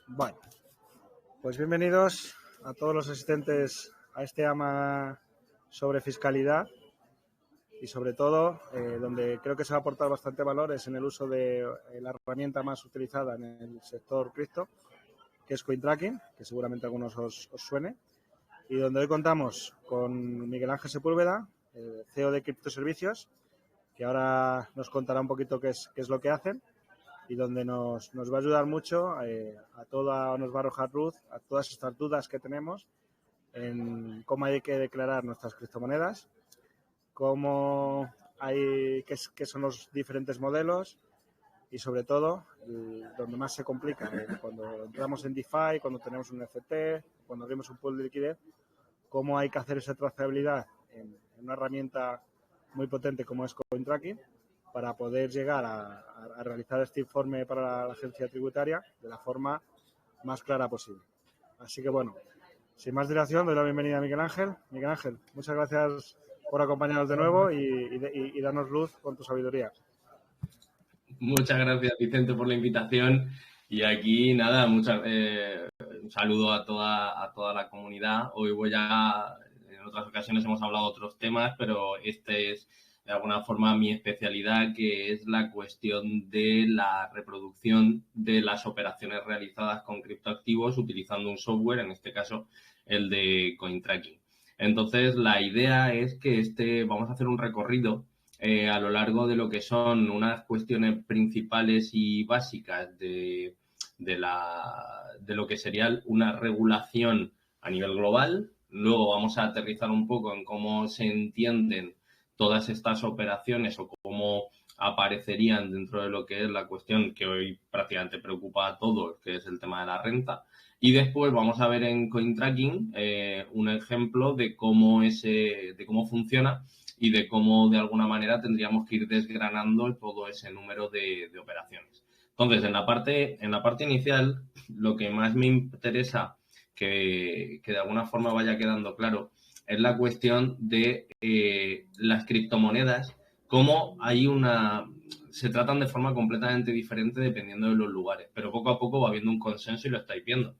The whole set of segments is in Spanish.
Bueno, pues bienvenidos a todos los asistentes a este AMA sobre fiscalidad y sobre todo donde creo que se va a aportar bastante valor es en el uso de la herramienta más utilizada en el sector cripto, que es CoinTracking, que seguramente a algunos os suene, y donde hoy contamos con Miguel Ángel Sepúlveda, CEO de Criptoservicios, que ahora nos contará un poquito qué es lo que hacen y donde nos va a ayudar mucho nos va a arrojar luz a todas estas dudas que tenemos en cómo hay que declarar nuestras criptomonedas, qué son los diferentes modelos y sobre todo donde más se complica, cuando entramos en DeFi, cuando tenemos un NFT, cuando abrimos un pool de liquidez, cómo hay que hacer esa trazabilidad en una herramienta muy potente como es CoinTracking para poder llegar a realizar este informe para la agencia tributaria de la forma más clara posible. Así que bueno, sin más dilación, doy la bienvenida a Miguel Ángel. Miguel Ángel, muchas gracias por acompañarnos de nuevo y darnos luz con tu sabiduría. Muchas gracias, Vicente, por la invitación. Y aquí, nada, un saludo a toda la comunidad. Hoy en otras ocasiones hemos hablado de otros temas, pero este es de alguna forma mi especialidad, que es la cuestión de la reproducción de las operaciones realizadas con criptoactivos utilizando un software, en este caso el de CoinTracking. Entonces, la idea es que vamos a hacer un recorrido a lo largo de lo que son unas cuestiones principales y básicas de lo que sería una regulación a nivel global. Luego vamos a aterrizar un poco en cómo se entienden todas estas operaciones o cómo aparecerían dentro de lo que es la cuestión que hoy prácticamente preocupa a todos, que es el tema de la renta. Y después vamos a ver en CoinTracking un ejemplo de cómo funciona y de cómo de alguna manera tendríamos que ir desgranando todo ese número de operaciones. Entonces, en la parte inicial, lo que más me interesa que de alguna forma vaya quedando claro es la cuestión de las criptomonedas, cómo se tratan de forma completamente diferente dependiendo de los lugares, pero poco a poco va habiendo un consenso y lo estáis viendo.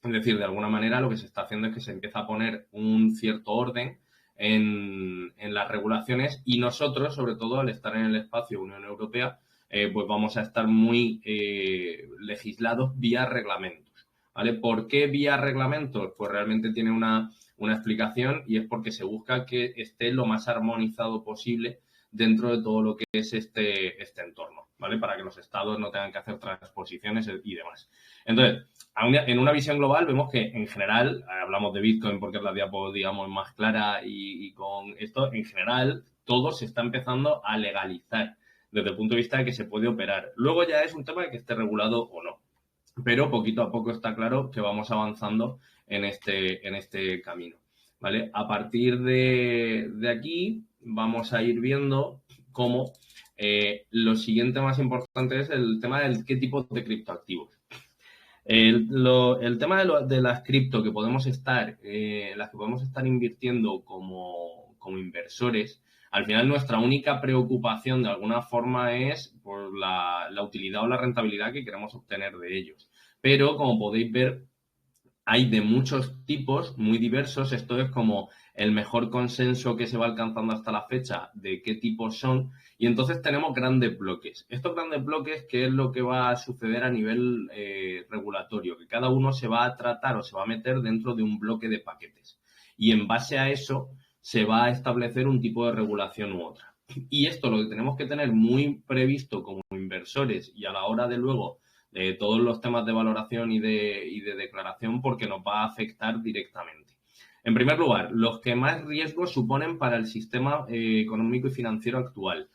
Es decir, de alguna manera lo que se está haciendo es que se empieza a poner un cierto orden en las regulaciones y nosotros, sobre todo al estar en el espacio Unión Europea, pues vamos a estar muy legislados vía reglamentos, ¿vale? ¿Por qué vía reglamentos? Pues realmente tiene una explicación y es porque se busca que esté lo más armonizado posible dentro de todo lo que es este entorno, ¿vale? Para que los estados no tengan que hacer transposiciones y demás. Entonces, en una visión global vemos que en general, hablamos de Bitcoin porque es la diapo, digamos, más clara y con esto, en general, todo se está empezando a legalizar desde el punto de vista de que se puede operar. Luego ya es un tema de que esté regulado o no. Pero poquito a poco está claro que vamos avanzando en este camino, ¿vale? A partir de aquí vamos a ir viendo cómo lo siguiente más importante es el tema del qué tipo de criptoactivos. El tema de las cripto que podemos las que podemos estar invirtiendo como inversores, al final nuestra única preocupación de alguna forma es por la utilidad o la rentabilidad que queremos obtener de ellos. Pero como podéis ver, hay de muchos tipos, muy diversos. Esto es como el mejor consenso que se va alcanzando hasta la fecha de qué tipos son. Y entonces tenemos grandes bloques. Estos grandes bloques, ¿qué es lo que va a suceder a nivel regulatorio? Que cada uno se va a tratar o se va a meter dentro de un bloque de paquetes. Y en base a eso se va a establecer un tipo de regulación u otra. Y esto lo que tenemos que tener muy previsto como inversores y a la hora de luego de todos los temas de valoración y de declaración porque nos va a afectar directamente. En primer lugar, los que más riesgos suponen para el sistema económico y financiero actual.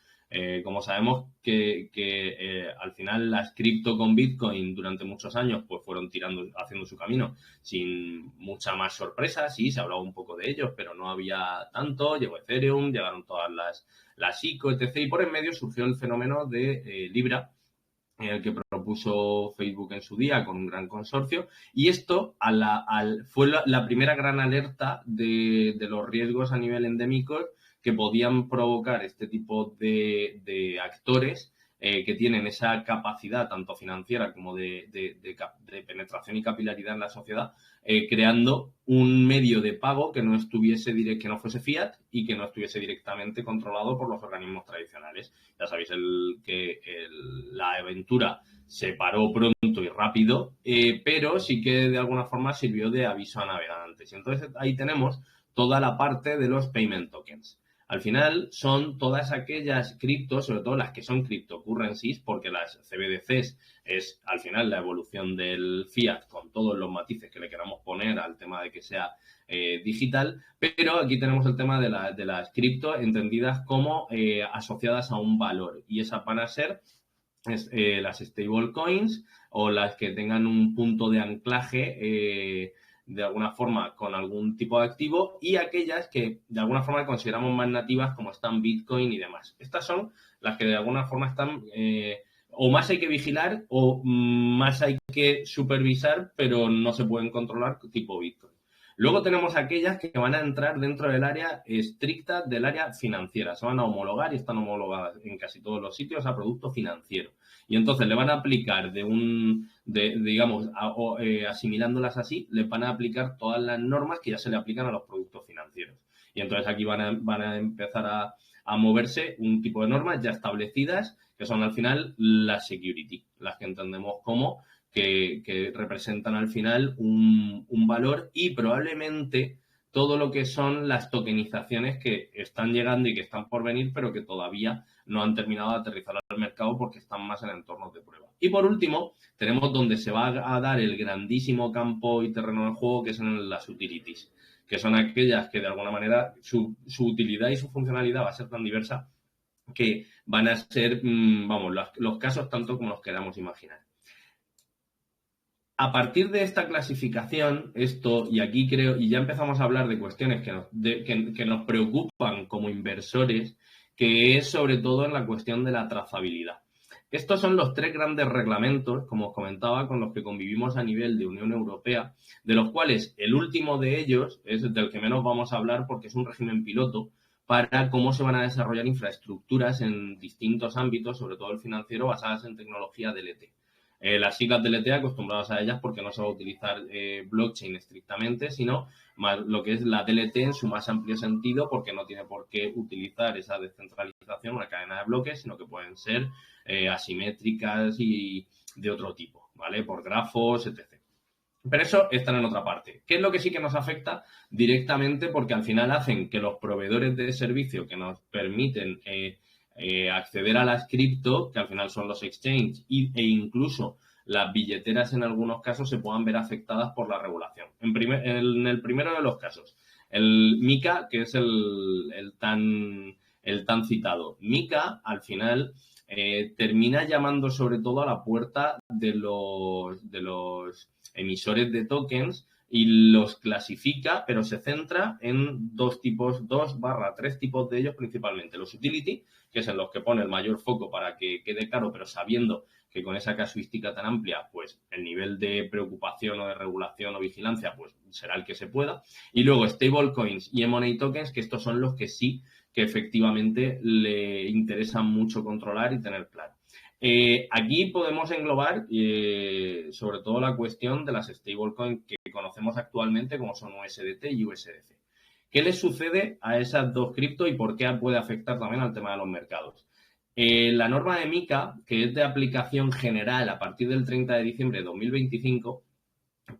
Como sabemos que al final las cripto con Bitcoin durante muchos años pues fueron haciendo su camino sin mucha más sorpresa. Sí, se hablaba un poco de ellos, pero no había tanto. Llegó Ethereum, llegaron todas las ICO, etc. Y por en medio surgió el fenómeno de Libra, el que propuso Facebook en su día con un gran consorcio, y esto fue la primera gran alerta de los riesgos a nivel endémico que podían provocar este tipo de actores que tienen esa capacidad tanto financiera como de penetración y capilaridad en la sociedad, creando un medio de pago que no fuese fiat y que no estuviese directamente controlado por los organismos tradicionales. Ya sabéis la aventura se paró pronto y rápido, pero sí que de alguna forma sirvió de aviso a navegantes. Y entonces ahí tenemos toda la parte de los payment tokens. Al final son todas aquellas criptos, sobre todo las que son cryptocurrencies, porque las CBDCs es al final la evolución del fiat con todos los matices que le queramos poner al tema de que sea digital, pero aquí tenemos el tema de las cripto entendidas como asociadas a un valor, y esas van a ser las stablecoins o las que tengan un punto de anclaje de alguna forma con algún tipo de activo, y aquellas que de alguna forma consideramos más nativas, como están Bitcoin y demás. Estas son las que de alguna forma están o más hay que vigilar o más hay que supervisar, pero no se pueden controlar, tipo Bitcoin. Luego tenemos aquellas que van a entrar dentro del área estricta del área financiera. Se van a homologar y están homologadas en casi todos los sitios a producto financiero. Y entonces le van a aplicar asimilándolas así, le van a aplicar todas las normas que ya se le aplican a los productos financieros. Y entonces aquí van a empezar a moverse un tipo de normas ya establecidas, que son al final las security, las que entendemos como que representan al final un valor, y probablemente todo lo que son las tokenizaciones que están llegando y que están por venir, pero que todavía no han terminado de aterrizar al mercado porque están más en entornos de prueba. Y por último, tenemos donde se va a dar el grandísimo campo y terreno del juego, que son las utilities, que son aquellas que de alguna manera su utilidad y su funcionalidad va a ser tan diversa que van a ser, los casos tanto como los queramos imaginar. A partir de esta clasificación, y aquí creo, y ya empezamos a hablar de cuestiones que nos preocupan como inversores, que es sobre todo en la cuestión de la trazabilidad. Estos son los 3 grandes reglamentos, como os comentaba, con los que convivimos a nivel de Unión Europea, de los cuales el último de ellos es del que menos vamos a hablar porque es un régimen piloto para cómo se van a desarrollar infraestructuras en distintos ámbitos, sobre todo el financiero, basadas en tecnología DLT. Las siglas DLT, acostumbrados a ellas porque no se va a utilizar blockchain estrictamente, sino más lo que es la DLT en su más amplio sentido, porque no tiene por qué utilizar esa descentralización, una cadena de bloques, sino que pueden ser asimétricas y de otro tipo, ¿vale? Por grafos, etc. Pero eso está en otra parte. ¿Qué es lo que sí que nos afecta directamente? Porque al final hacen que los proveedores de servicio que nos permiten acceder a las cripto, que al final son los exchanges e incluso las billeteras en algunos casos, se puedan ver afectadas por la regulación. En el primero de los casos, el MiCA, que es el tan citado. MiCA, al final, termina llamando sobre todo a la puerta de los emisores de tokens y los clasifica, pero se centra en 2/3 tipos de ellos principalmente. Los utility, que es en los que pone el mayor foco para que quede claro, pero sabiendo que con esa casuística tan amplia, pues el nivel de preocupación o de regulación o vigilancia, pues será el que se pueda. Y luego stablecoins y money tokens, que estos son los que sí que efectivamente le interesa mucho controlar y tener claro. Aquí podemos englobar sobre todo la cuestión de las stablecoins que conocemos actualmente, como son USDT y USDC. ¿Qué les sucede a esas dos cripto y por qué puede afectar también al tema de los mercados? La norma de MiCA, que es de aplicación general a partir del 30 de diciembre de 2025,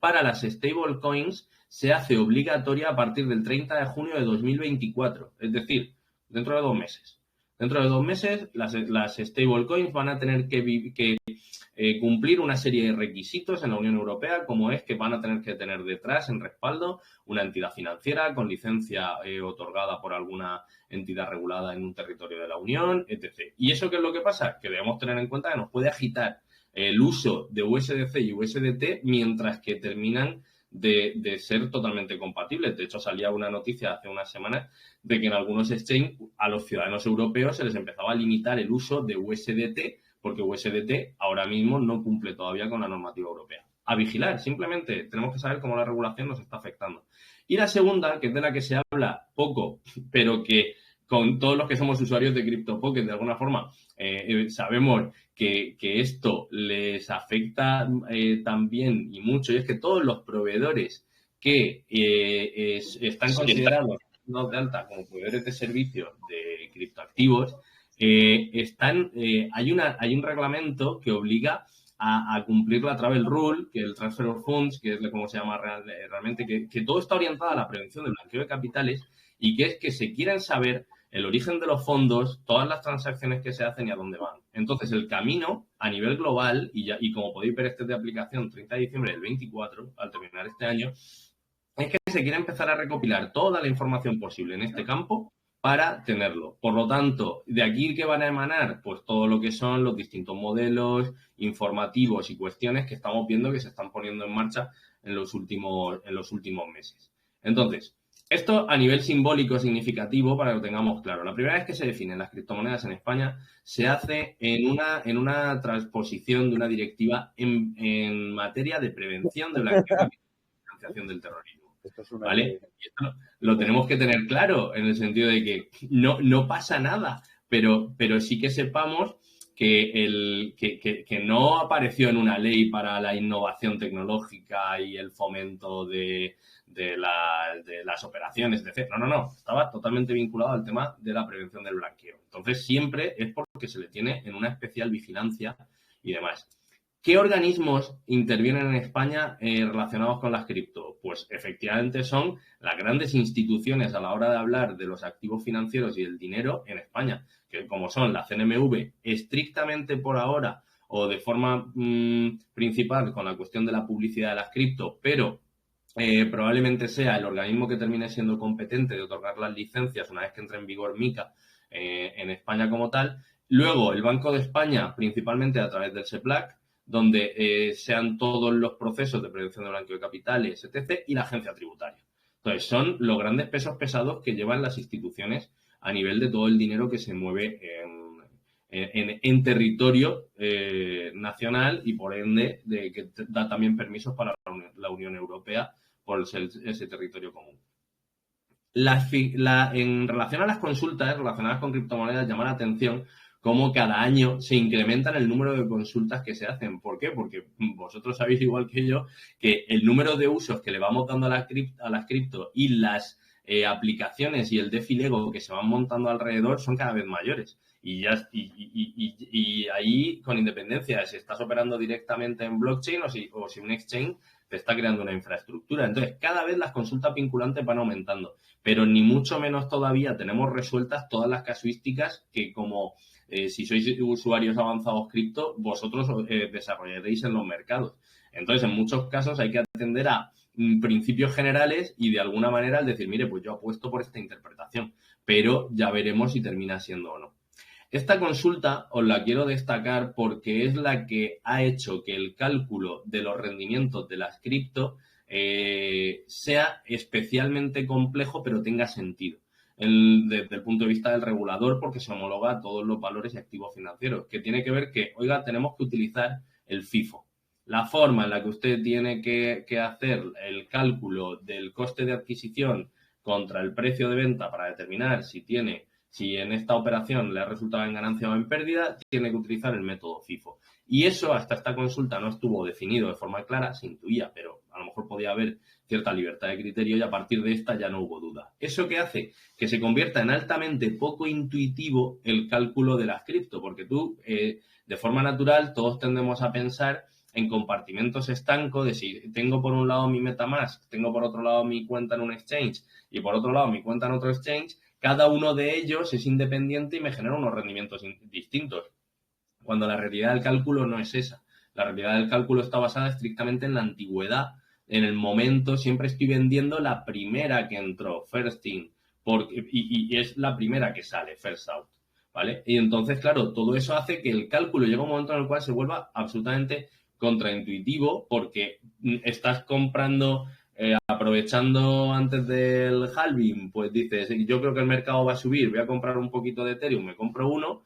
para las stablecoins se hace obligatoria a partir del 30 de junio de 2024, es decir, dentro de 2 meses. Dentro de 2 meses, las stablecoins van a tener que cumplir una serie de requisitos en la Unión Europea, como es que van a tener que tener detrás, en respaldo, una entidad financiera con licencia otorgada por alguna entidad regulada en un territorio de la Unión, etc. ¿Y eso qué es lo que pasa? Que debemos tener en cuenta que nos puede agitar el uso de USDC y USDT mientras que terminan de ser totalmente compatibles. De hecho, salía una noticia hace unas semanas de que en algunos exchanges a los ciudadanos europeos se les empezaba a limitar el uso de USDT porque USDT ahora mismo no cumple todavía con la normativa europea. A vigilar, simplemente tenemos que saber cómo la regulación nos está afectando. Y la segunda, que es de la que se habla poco, pero que con todos los que somos usuarios de CryptoPocket, de alguna forma, sabemos que esto les afecta también y mucho, y es que todos los proveedores que están considerados de alta como proveedores de servicios de criptoactivos, hay un reglamento que obliga a cumplir la Travel Rule, que el Transfer of Funds, que es como se llama realmente, que todo está orientado a la prevención del blanqueo de capitales y que es que se quieren saber el origen de los fondos, todas las transacciones que se hacen y a dónde van. Entonces, el camino a nivel global, y como podéis ver, este es de aplicación 30 de diciembre del 24, al terminar este año, es que se quiere empezar a recopilar toda la información posible en este campo para tenerlo. Por lo tanto, de aquí que van a emanar, pues todo lo que son los distintos modelos informativos y cuestiones que estamos viendo que se están poniendo en marcha en los últimos meses. Entonces, esto a nivel simbólico significativo para que lo tengamos claro. La primera vez que se definen las criptomonedas en España se hace en una transposición de una directiva en materia de prevención de blanqueo y financiación del terrorismo. ¿Vale? Y esto lo tenemos que tener claro en el sentido de que no pasa nada, pero sí que sepamos que no apareció en una ley para la innovación tecnológica y el fomento de las operaciones, etc. No. Estaba totalmente vinculado al tema de la prevención del blanqueo. Entonces, siempre es porque se le tiene en una especial vigilancia y demás. ¿Qué organismos intervienen en España relacionados con las cripto? Pues efectivamente son las grandes instituciones a la hora de hablar de los activos financieros y el dinero en España, que como son la CNMV, estrictamente por ahora o de forma principal con la cuestión de la publicidad de las cripto, pero probablemente sea el organismo que termine siendo competente de otorgar las licencias una vez que entre en vigor MiCA en España como tal. Luego, el Banco de España, principalmente a través del SEPLAC, donde sean todos los procesos de prevención de blanqueo de capitales, etc., y la agencia tributaria. Entonces, son los grandes pesos pesados que llevan las instituciones a nivel de todo el dinero que se mueve en territorio nacional y, por ende, que da también permisos para la Unión Europea por ese territorio común. En relación a las consultas relacionadas con criptomonedas, llama la atención cómo cada año se incrementan el número de consultas que se hacen. ¿Por qué? Porque vosotros sabéis igual que yo que el número de usos que le vamos dando a las cripto y las aplicaciones y el DeFi-Lego que se van montando alrededor son cada vez mayores. Y ahí, con independencia de si estás operando directamente en blockchain o si un exchange te está creando una infraestructura. Entonces, cada vez las consultas vinculantes van aumentando, pero ni mucho menos todavía tenemos resueltas todas las casuísticas que, como si sois usuarios avanzados cripto, vosotros desarrollaréis en los mercados. Entonces, en muchos casos hay que atender a principios generales y de alguna manera al decir, mire, pues yo apuesto por esta interpretación, pero ya veremos si termina siendo o no. Esta consulta os la quiero destacar porque es la que ha hecho que el cálculo de los rendimientos de las cripto sea especialmente complejo, pero tenga sentido. Desde el punto de vista del regulador, porque se homologa a todos los valores y activos financieros, que tiene que ver que, oiga, tenemos que utilizar el FIFO. La forma en la que usted tiene que hacer el cálculo del coste de adquisición contra el precio de venta para determinar si en esta operación le ha resultado en ganancia o en pérdida, tiene que utilizar el método FIFO. Y eso hasta esta consulta no estuvo definido de forma clara, se intuía, pero a lo mejor podía haber cierta libertad de criterio y a partir de esta ya no hubo duda. ¿Eso qué hace? Que se convierta en altamente poco intuitivo el cálculo de las cripto, porque tú, de forma natural, todos tendemos a pensar en compartimentos estancos de si tengo por un lado mi MetaMask, tengo por otro lado mi cuenta en un exchange y por otro lado mi cuenta en otro exchange, cada uno de ellos es independiente y me genera unos rendimientos distintos, cuando la realidad del cálculo no es esa. La realidad del cálculo está basada estrictamente en la antigüedad. En el momento siempre estoy vendiendo la primera que entró, first in, y es la primera que sale, first out, ¿vale? Y entonces, claro, todo eso hace que el cálculo llegue a un momento en el cual se vuelva absolutamente contraintuitivo porque estás comprando... aprovechando antes del halving, pues dices, yo creo que el mercado va a subir, voy a comprar un poquito de Ethereum, me compro uno,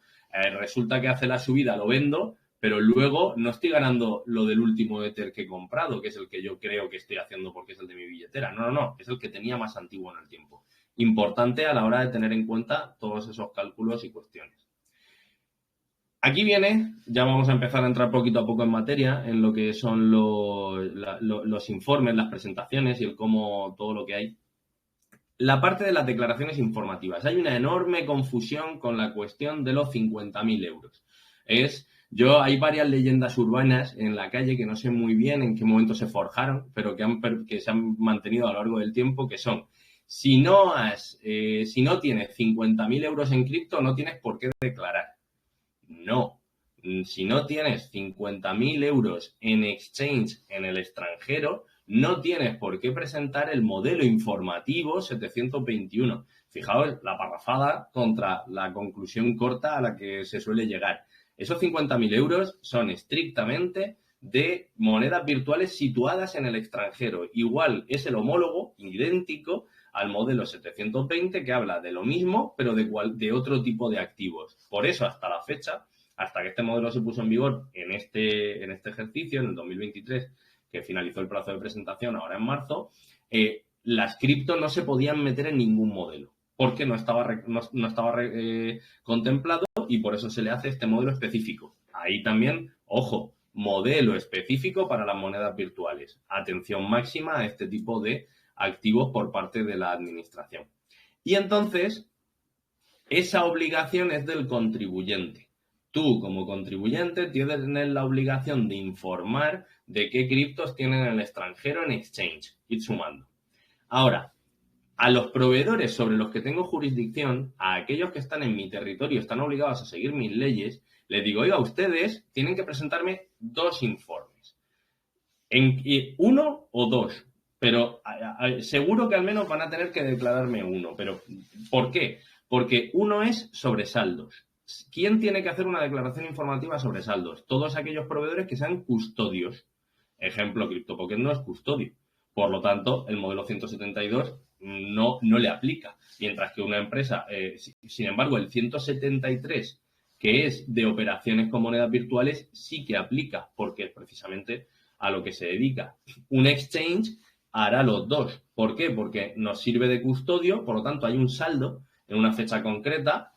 resulta que hace la subida, lo vendo, pero luego no estoy ganando lo del último Ether que he comprado, que es el que yo creo que estoy haciendo porque es el de mi billetera. No, es el que tenía más antiguo en el tiempo. importante a la hora de tener en cuenta todos esos cálculos y cuestiones. Aquí viene, ya vamos a empezar a entrar poquito a poco en materia, en lo que son los informes, las presentaciones y el cómo, todo lo que hay. La parte de las declaraciones informativas. Hay una enorme confusión con la cuestión de los 50.000 euros. Hay varias leyendas urbanas en la calle que no sé muy bien en qué momento se forjaron, pero que se han mantenido a lo largo del tiempo, que son, si no tienes 50.000 euros en cripto, no tienes por qué declarar. No. Si no tienes 50.000 euros en exchange en el extranjero, no tienes por qué presentar el modelo informativo 721. Fijaos la parrafada contra la conclusión corta a la que se suele llegar. Esos 50.000 euros son estrictamente de monedas virtuales situadas en el extranjero. Igual es el homólogo, idéntico al modelo 720, que habla de lo mismo, pero de otro tipo de activos. Por eso, hasta la fecha, hasta que este modelo se puso en vigor en este ejercicio, en el 2023, que finalizó el plazo de presentación ahora en marzo, las cripto no se podían meter en ningún modelo, porque no estaba contemplado, y por eso se le hace este modelo específico. Ahí también, ojo, modelo específico para las monedas virtuales. Atención máxima a este tipo de activos por parte de la administración. Y entonces, esa obligación es del contribuyente. Tú, como contribuyente, tienes que tener la obligación de informar de qué criptos tienen en el extranjero en exchange, ir sumando. Ahora, a los proveedores sobre los que tengo jurisdicción, a aquellos que están en mi territorio, están obligados a seguir mis leyes, les digo, oiga, ustedes tienen que presentarme 2 informes. Uno o 2, pero seguro que al menos van a tener que declararme uno. ¿Pero por qué? Porque uno es sobre saldos. ¿Quién tiene que hacer una declaración informativa sobre saldos? Todos aquellos proveedores que sean custodios. Ejemplo, CryptoPocket no es custodio. Por lo tanto, el modelo 172 no le aplica. Mientras que una empresa, sin embargo, el 173, que es de operaciones con monedas virtuales, sí que aplica, porque es precisamente a lo que se dedica. Un exchange hará los dos. ¿Por qué? Porque nos sirve de custodio, por lo tanto, hay un saldo en una fecha concreta,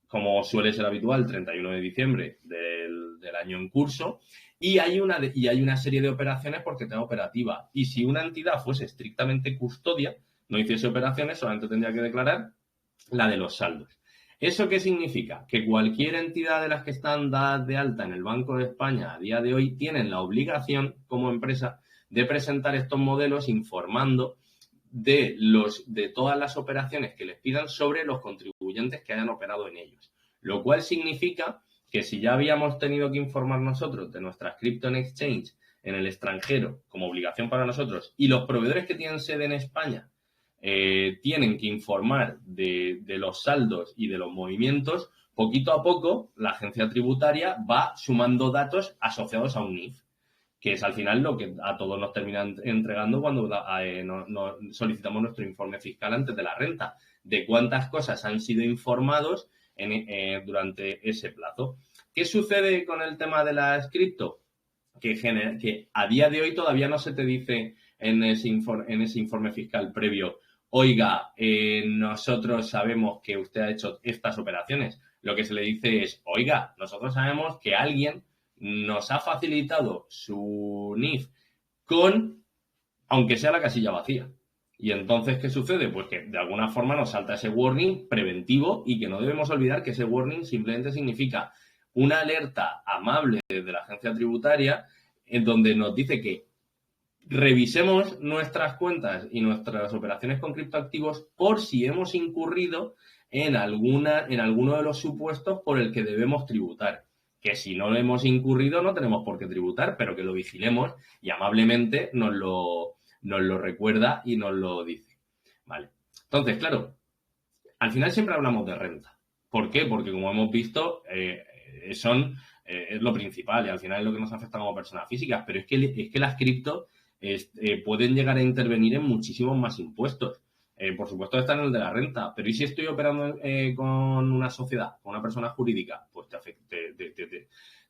como suele ser habitual, 31 de diciembre del año en curso, y hay una serie de operaciones porque está operativa. Y si una entidad fuese estrictamente custodia, no hiciese operaciones, solamente tendría que declarar la de los saldos. ¿Eso qué significa? Que cualquier entidad de las que están dadas de alta en el Banco de España a día de hoy tienen la obligación, como empresa, de presentar estos modelos informando de todas las operaciones que les pidan sobre los contribuyentes que hayan operado en ellos. Lo cual significa que si ya habíamos tenido que informar nosotros de nuestras cripto en exchange en el extranjero como obligación para nosotros, y los proveedores que tienen sede en España tienen que informar de los saldos y de los movimientos, poquito a poco la agencia tributaria va sumando datos asociados a un NIF, que es al final lo que a todos nos terminan entregando cuando solicitamos nuestro informe fiscal antes de la renta, de cuántas cosas han sido informados durante ese plazo. ¿Qué sucede con el tema de las cripto? Que a día de hoy todavía no se te dice en ese informe fiscal previo, oiga, nosotros sabemos que usted ha hecho estas operaciones. Lo que se le dice es, oiga, nosotros sabemos que alguien nos ha facilitado su NIF aunque sea la casilla vacía. Y entonces, ¿qué sucede? Pues que de alguna forma nos salta ese warning preventivo, y que no debemos olvidar que ese warning simplemente significa una alerta amable de la agencia tributaria en donde nos dice que revisemos nuestras cuentas y nuestras operaciones con criptoactivos por si hemos incurrido en alguno de los supuestos por el que debemos tributar. Que si no lo hemos incurrido no tenemos por qué tributar, pero que lo vigilemos, y amablemente nos lo recuerda y nos lo dice. Vale. Entonces, claro, al final siempre hablamos de renta. ¿Por qué? Porque, como hemos visto, es lo principal, y al final es lo que nos afecta como personas físicas, pero es que las cripto pueden llegar a intervenir en muchísimos más impuestos. Por supuesto está en el de la renta, pero ¿y si estoy operando con una sociedad, con una persona jurídica? Pues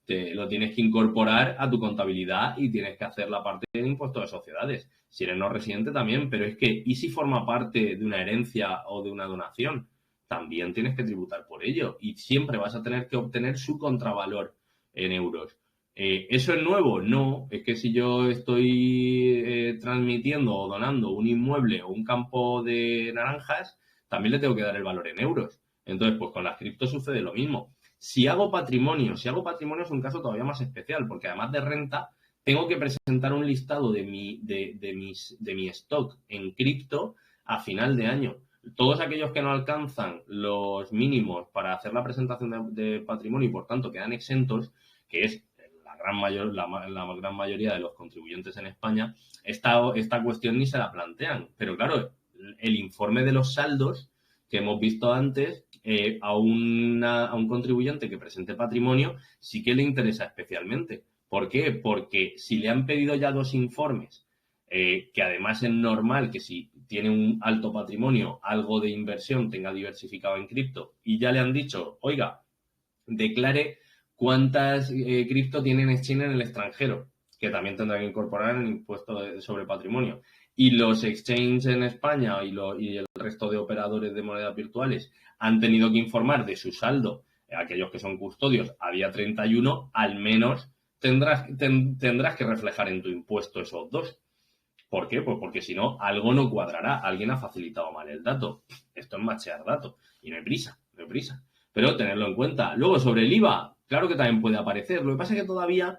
lo tienes que incorporar a tu contabilidad y tienes que hacer la parte del impuesto de sociedades. Si eres no residente también, pero es que, ¿y si forma parte de una herencia o de una donación? También tienes que tributar por ello y siempre vas a tener que obtener su contravalor en euros. ¿Eso es nuevo? No, es que si yo estoy transmitiendo o donando un inmueble o un campo de naranjas, también le tengo que dar el valor en euros. Entonces, pues con las criptos sucede lo mismo. Si hago patrimonio es un caso todavía más especial, porque además de renta, tengo que presentar un listado de mi stock en cripto a final de año. Todos aquellos que no alcanzan los mínimos para hacer la presentación de patrimonio y por tanto quedan exentos, que es la gran mayoría de los contribuyentes en España, esta cuestión ni se la plantean. Pero claro, el informe de los saldos que hemos visto antes, a un contribuyente que presente patrimonio sí que le interesa especialmente. ¿Por qué? Porque si le han pedido ya 2 informes, que además es normal que si tiene un alto patrimonio, algo de inversión tenga diversificado en cripto, y ya le han dicho, oiga, declare cuántas cripto tiene en exchange en el extranjero, que también tendrá que incorporar en el impuesto sobre patrimonio. Y los exchanges en España y el resto de operadores de monedas virtuales han tenido que informar de su saldo, aquellos que son custodios, a día 31, al menos tendrás que reflejar en tu impuesto esos 2. ¿Por qué? Pues porque si no, algo no cuadrará. Alguien ha facilitado mal el dato. Esto es machear datos. Y no hay prisa, no hay prisa. Pero tenerlo en cuenta. Luego, sobre el IVA, claro que también puede aparecer. Lo que pasa es que todavía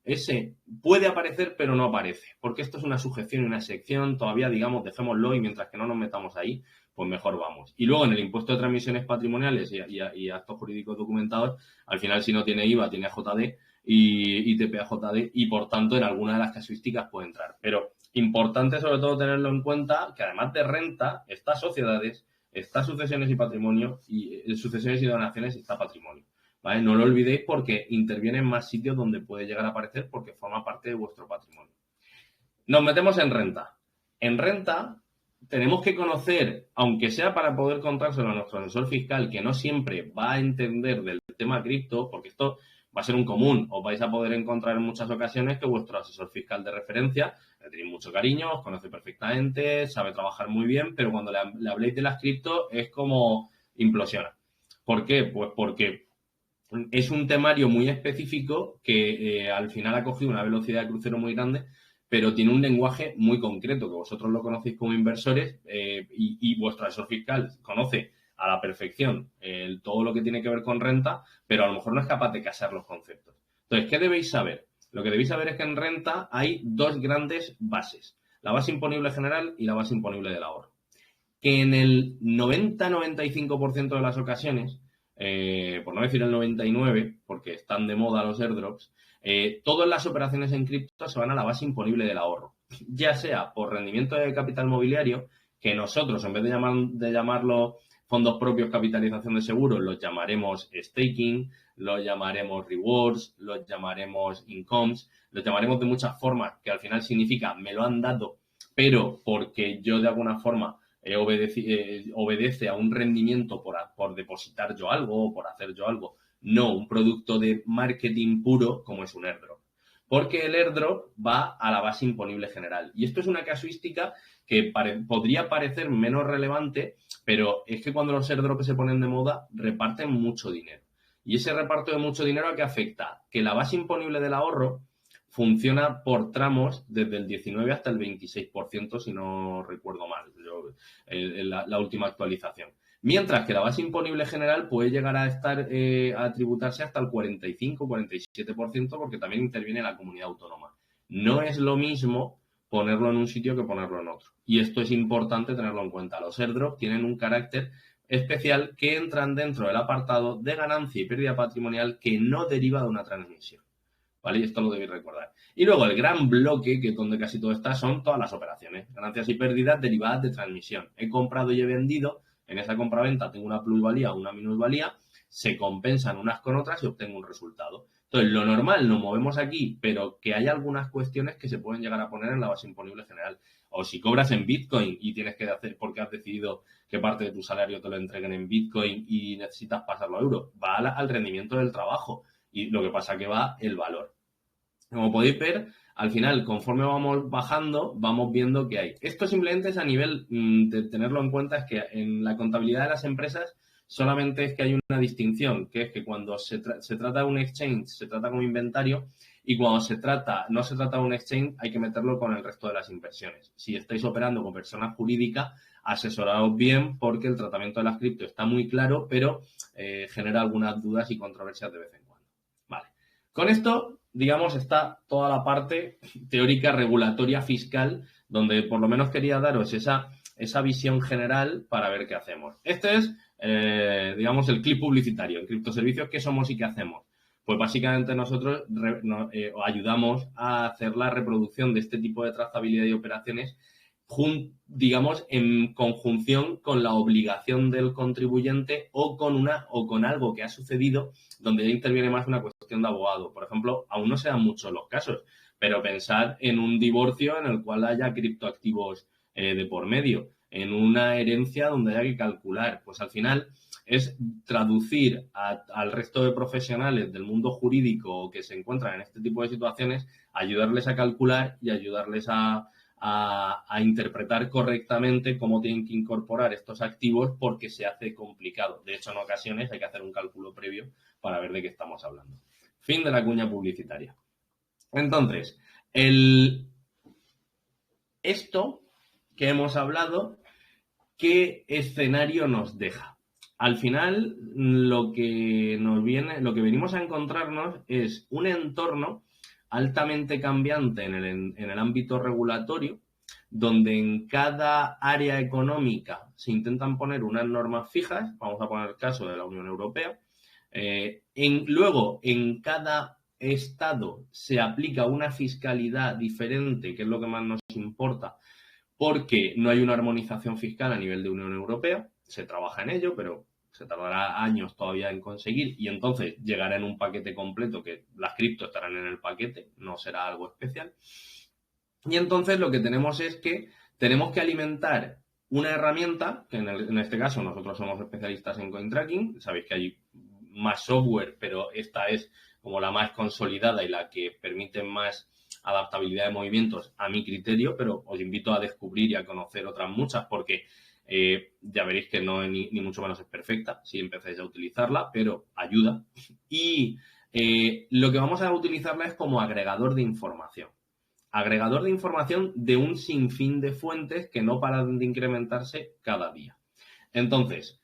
ese puede aparecer, pero no aparece. Porque esto es una sujeción y una sección. Todavía, digamos, dejémoslo y mientras que no nos metamos ahí, pues mejor vamos. Y luego, en el impuesto de transmisiones patrimoniales y actos jurídicos documentados, al final, si no tiene IVA, tiene AJD y TPAJD y, por tanto, en alguna de las casuísticas puede entrar. Pero importante, sobre todo, tenerlo en cuenta que, además de renta, está sociedades, está sucesiones y patrimonio, y sucesiones y donaciones y está patrimonio. ¿Vale? No lo olvidéis porque interviene en más sitios donde puede llegar a aparecer porque forma parte de vuestro patrimonio. Nos metemos en renta. En renta tenemos que conocer, aunque sea para poder contárselo a nuestro asesor fiscal, que no siempre va a entender del tema cripto, porque esto va a ser un común. Os vais a poder encontrar en muchas ocasiones que vuestro asesor fiscal de referencia le tenéis mucho cariño, os conoce perfectamente, sabe trabajar muy bien, pero cuando le habléis de las cripto es como implosiona. ¿Por qué? Pues porque es un temario muy específico que al final ha cogido una velocidad de crucero muy grande, pero tiene un lenguaje muy concreto, que vosotros lo conocéis como inversores y vuestro asesor fiscal conoce a la perfección todo lo que tiene que ver con renta, pero a lo mejor no es capaz de casar los conceptos. Entonces, ¿qué debéis saber? Lo que debéis saber es que en renta hay 2 grandes bases, la base imponible general y la base imponible del ahorro. Que en el 90-95% de las ocasiones, por no decir el 99%, porque están de moda los airdrops, todas las operaciones en cripto se van a la base imponible del ahorro, ya sea por rendimiento de capital mobiliario, que nosotros, en vez de llamarlo fondos propios, capitalización de seguros, los llamaremos staking, los llamaremos rewards, los llamaremos incomes, los llamaremos de muchas formas, que al final significa me lo han dado, pero porque yo de alguna forma obedece a un rendimiento por depositar yo algo o por hacer yo algo, no un producto de marketing puro como es un airdrop. Porque el airdrop va a la base imponible general. Y esto es una casuística que podría parecer menos relevante, pero es que cuando los airdrops se ponen de moda, reparten mucho dinero. Y ese reparto de mucho dinero, ¿a qué afecta? Que la base imponible del ahorro funciona por tramos desde el 19 hasta el 26%, si no recuerdo mal, la última actualización. Mientras que la base imponible general puede llegar a a tributarse hasta el 45-47%, porque también interviene la comunidad autónoma. No es lo mismo ponerlo en un sitio que ponerlo en otro. Y esto es importante tenerlo en cuenta. Los airdrops tienen un carácter especial que entran dentro del apartado de ganancia y pérdida patrimonial que no deriva de una transmisión. ¿Vale? Y esto lo debéis recordar. Y luego el gran bloque, que es donde casi todo está, son todas las operaciones. Ganancias y pérdidas derivadas de transmisión. He comprado y he vendido. En esa compraventa tengo una plusvalía o una minusvalía. Se compensan unas con otras y obtengo un resultado. Entonces, lo normal nos movemos aquí, pero que hay algunas cuestiones que se pueden llegar a poner en la base imponible general. O si cobras en Bitcoin y tienes que hacer, porque has decidido que parte de tu salario te lo entreguen en Bitcoin y necesitas pasarlo a euro, va al rendimiento del trabajo. Y lo que pasa que va el valor. Como podéis ver, al final, conforme vamos bajando, vamos viendo que hay. Esto simplemente es a nivel de tenerlo en cuenta, es que en la contabilidad de las empresas solamente es que hay una distinción, que es que cuando se trata de un exchange, se trata como inventario, y cuando no se trata de un exchange, hay que meterlo con el resto de las inversiones. Si estáis operando con persona jurídica, asesoraos bien porque el tratamiento de las cripto está muy claro, pero genera algunas dudas y controversias de vez en cuando. Vale. Con esto, digamos, está toda la parte teórica, regulatoria, fiscal, donde por lo menos quería daros esa visión general para ver qué hacemos. Este es, digamos, el clip publicitario. En criptoservicios, ¿qué somos y qué hacemos? Pues básicamente nosotros ayudamos a hacer la reproducción de este tipo de trazabilidad y operaciones, digamos, en conjunción con la obligación del contribuyente o con algo que ha sucedido donde ya interviene más una cuestión de abogado. Por ejemplo, aún no se dan muchos los casos, pero pensad en un divorcio en el cual haya criptoactivos de por medio, en una herencia donde haya que calcular. Pues al final es traducir al resto de profesionales del mundo jurídico que se encuentran en este tipo de situaciones, ayudarles a calcular y ayudarles a interpretar correctamente cómo tienen que incorporar estos activos porque se hace complicado. De hecho, en ocasiones hay que hacer un cálculo previo para ver de qué estamos hablando. Fin de la cuña publicitaria. Entonces, esto que hemos hablado, ¿qué escenario nos deja? Al final, lo que venimos a encontrarnos es un entorno altamente cambiante en el ámbito regulatorio, donde en cada área económica se intentan poner unas normas fijas, vamos a poner el caso de la Unión Europea, luego en cada estado se aplica una fiscalidad diferente, que es lo que más nos importa, porque no hay una armonización fiscal a nivel de Unión Europea, se trabaja en ello, pero se tardará años todavía en conseguir y entonces llegará en un paquete completo que las cripto estarán en el paquete, no será algo especial. Y entonces lo que tenemos es que tenemos que alimentar una herramienta, que en este caso nosotros somos especialistas en CoinTracking, sabéis que hay más software, pero esta es como la más consolidada y la que permite más adaptabilidad de movimientos a mi criterio, pero os invito a descubrir y a conocer otras muchas porque ya veréis que no ni mucho menos es perfecta si empezáis a utilizarla, pero ayuda. Y lo que vamos a utilizarla es como agregador de información. Agregador de información de un sinfín de fuentes que no paran de incrementarse cada día. Entonces,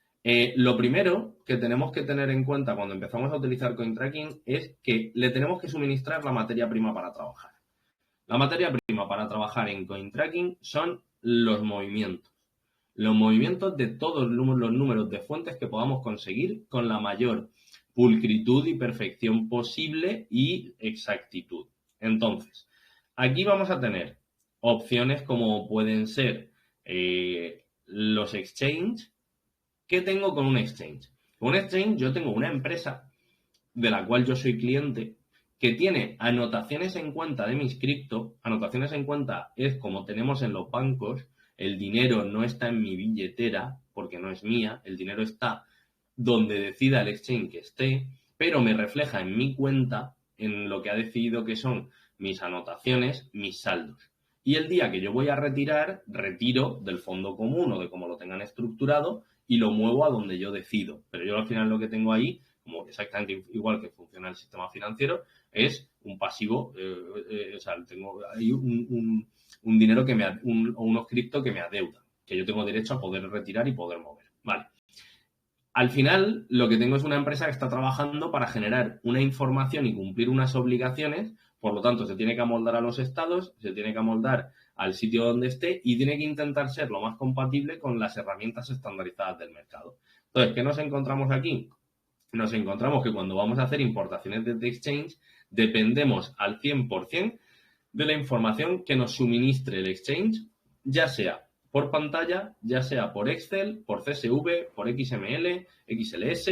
lo primero que tenemos que tener en cuenta cuando empezamos a utilizar CoinTracking es que le tenemos que suministrar la materia prima para trabajar. La materia prima para trabajar en CoinTracking son los movimientos. Los movimientos de todos los números de fuentes que podamos conseguir con la mayor pulcritud y perfección posible y exactitud. Entonces, aquí vamos a tener opciones como pueden ser los exchange. ¿Qué tengo con un exchange? Con un exchange yo tengo una empresa de la cual yo soy cliente que tiene anotaciones en cuenta de mis cripto. Anotaciones en cuenta es como tenemos en los bancos. El dinero no está en mi billetera porque no es mía. El dinero está donde decida el exchange que esté, pero me refleja en mi cuenta, en lo que ha decidido que son mis anotaciones, mis saldos. Y el día que yo voy a retirar, retiro del fondo común o de cómo lo tengan estructurado y lo muevo a donde yo decido. Pero yo al final lo que tengo ahí, como exactamente igual que funciona el sistema financiero, es un pasivo, o sea, tengo ahí un dinero o unos cripto que me adeudan, que yo tengo derecho a poder retirar y poder mover. Vale. Al final, lo que tengo es una empresa que está trabajando para generar una información y cumplir unas obligaciones, por lo tanto, se tiene que amoldar a los estados, se tiene que amoldar al sitio donde esté y tiene que intentar ser lo más compatible con las herramientas estandarizadas del mercado. Entonces, ¿qué nos encontramos aquí? Nos encontramos que cuando vamos a hacer importaciones desde exchange, dependemos al 100% de la información que nos suministre el exchange, ya sea por pantalla, ya sea por Excel, por CSV, por XML, XLS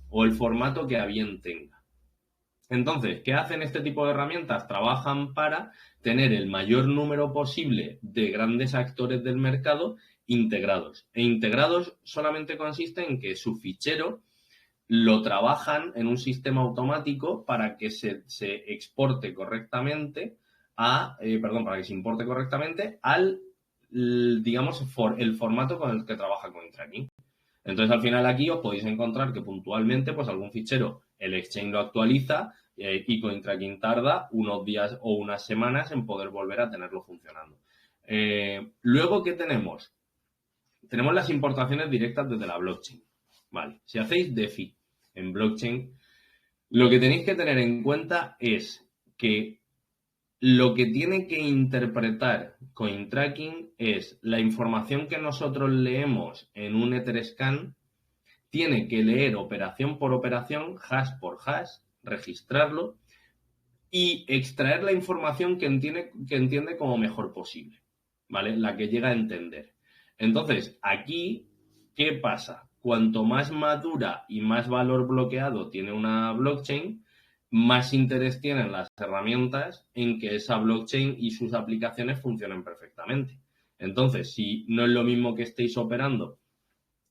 o el formato que a bien tenga. Entonces, ¿qué hacen este tipo de herramientas? Trabajan para tener el mayor número posible de grandes actores del mercado integrados. E integrados solamente consiste en que su fichero lo trabajan en un sistema automático para que se exporte correctamente para que se importe correctamente al, digamos, el formato con el que trabaja CoinTracking. Entonces, al final aquí os podéis encontrar que puntualmente, pues algún fichero, el exchange lo actualiza y CoinTracking tarda unos días o unas semanas en poder volver a tenerlo funcionando. Luego, ¿qué tenemos? Tenemos las importaciones directas desde la blockchain. Vale, si hacéis DeFi en blockchain, lo que tenéis que tener en cuenta es que lo que tiene que interpretar CoinTracking es la información que nosotros leemos en un Etherscan, tiene que leer operación por operación, hash por hash, registrarlo y extraer la información que entiende como mejor posible, ¿vale? La que llega a entender. Entonces, aquí, ¿qué pasa? Cuanto más madura y más valor bloqueado tiene una blockchain, más interés tienen las herramientas en que esa blockchain y sus aplicaciones funcionen perfectamente. Entonces, si no es lo mismo que estéis operando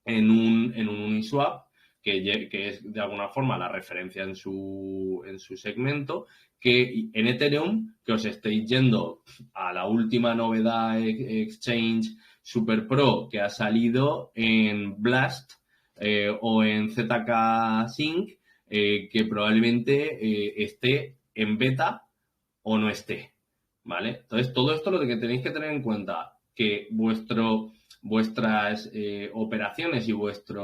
en un Uniswap, que es de alguna forma la referencia en su segmento, que en Ethereum, que os estéis yendo a la última novedad exchange super pro que ha salido en Blast o en ZK Sync, que probablemente esté en beta o no esté, ¿vale? Entonces, todo esto lo que tenéis que tener en cuenta, que vuestras operaciones y vuestra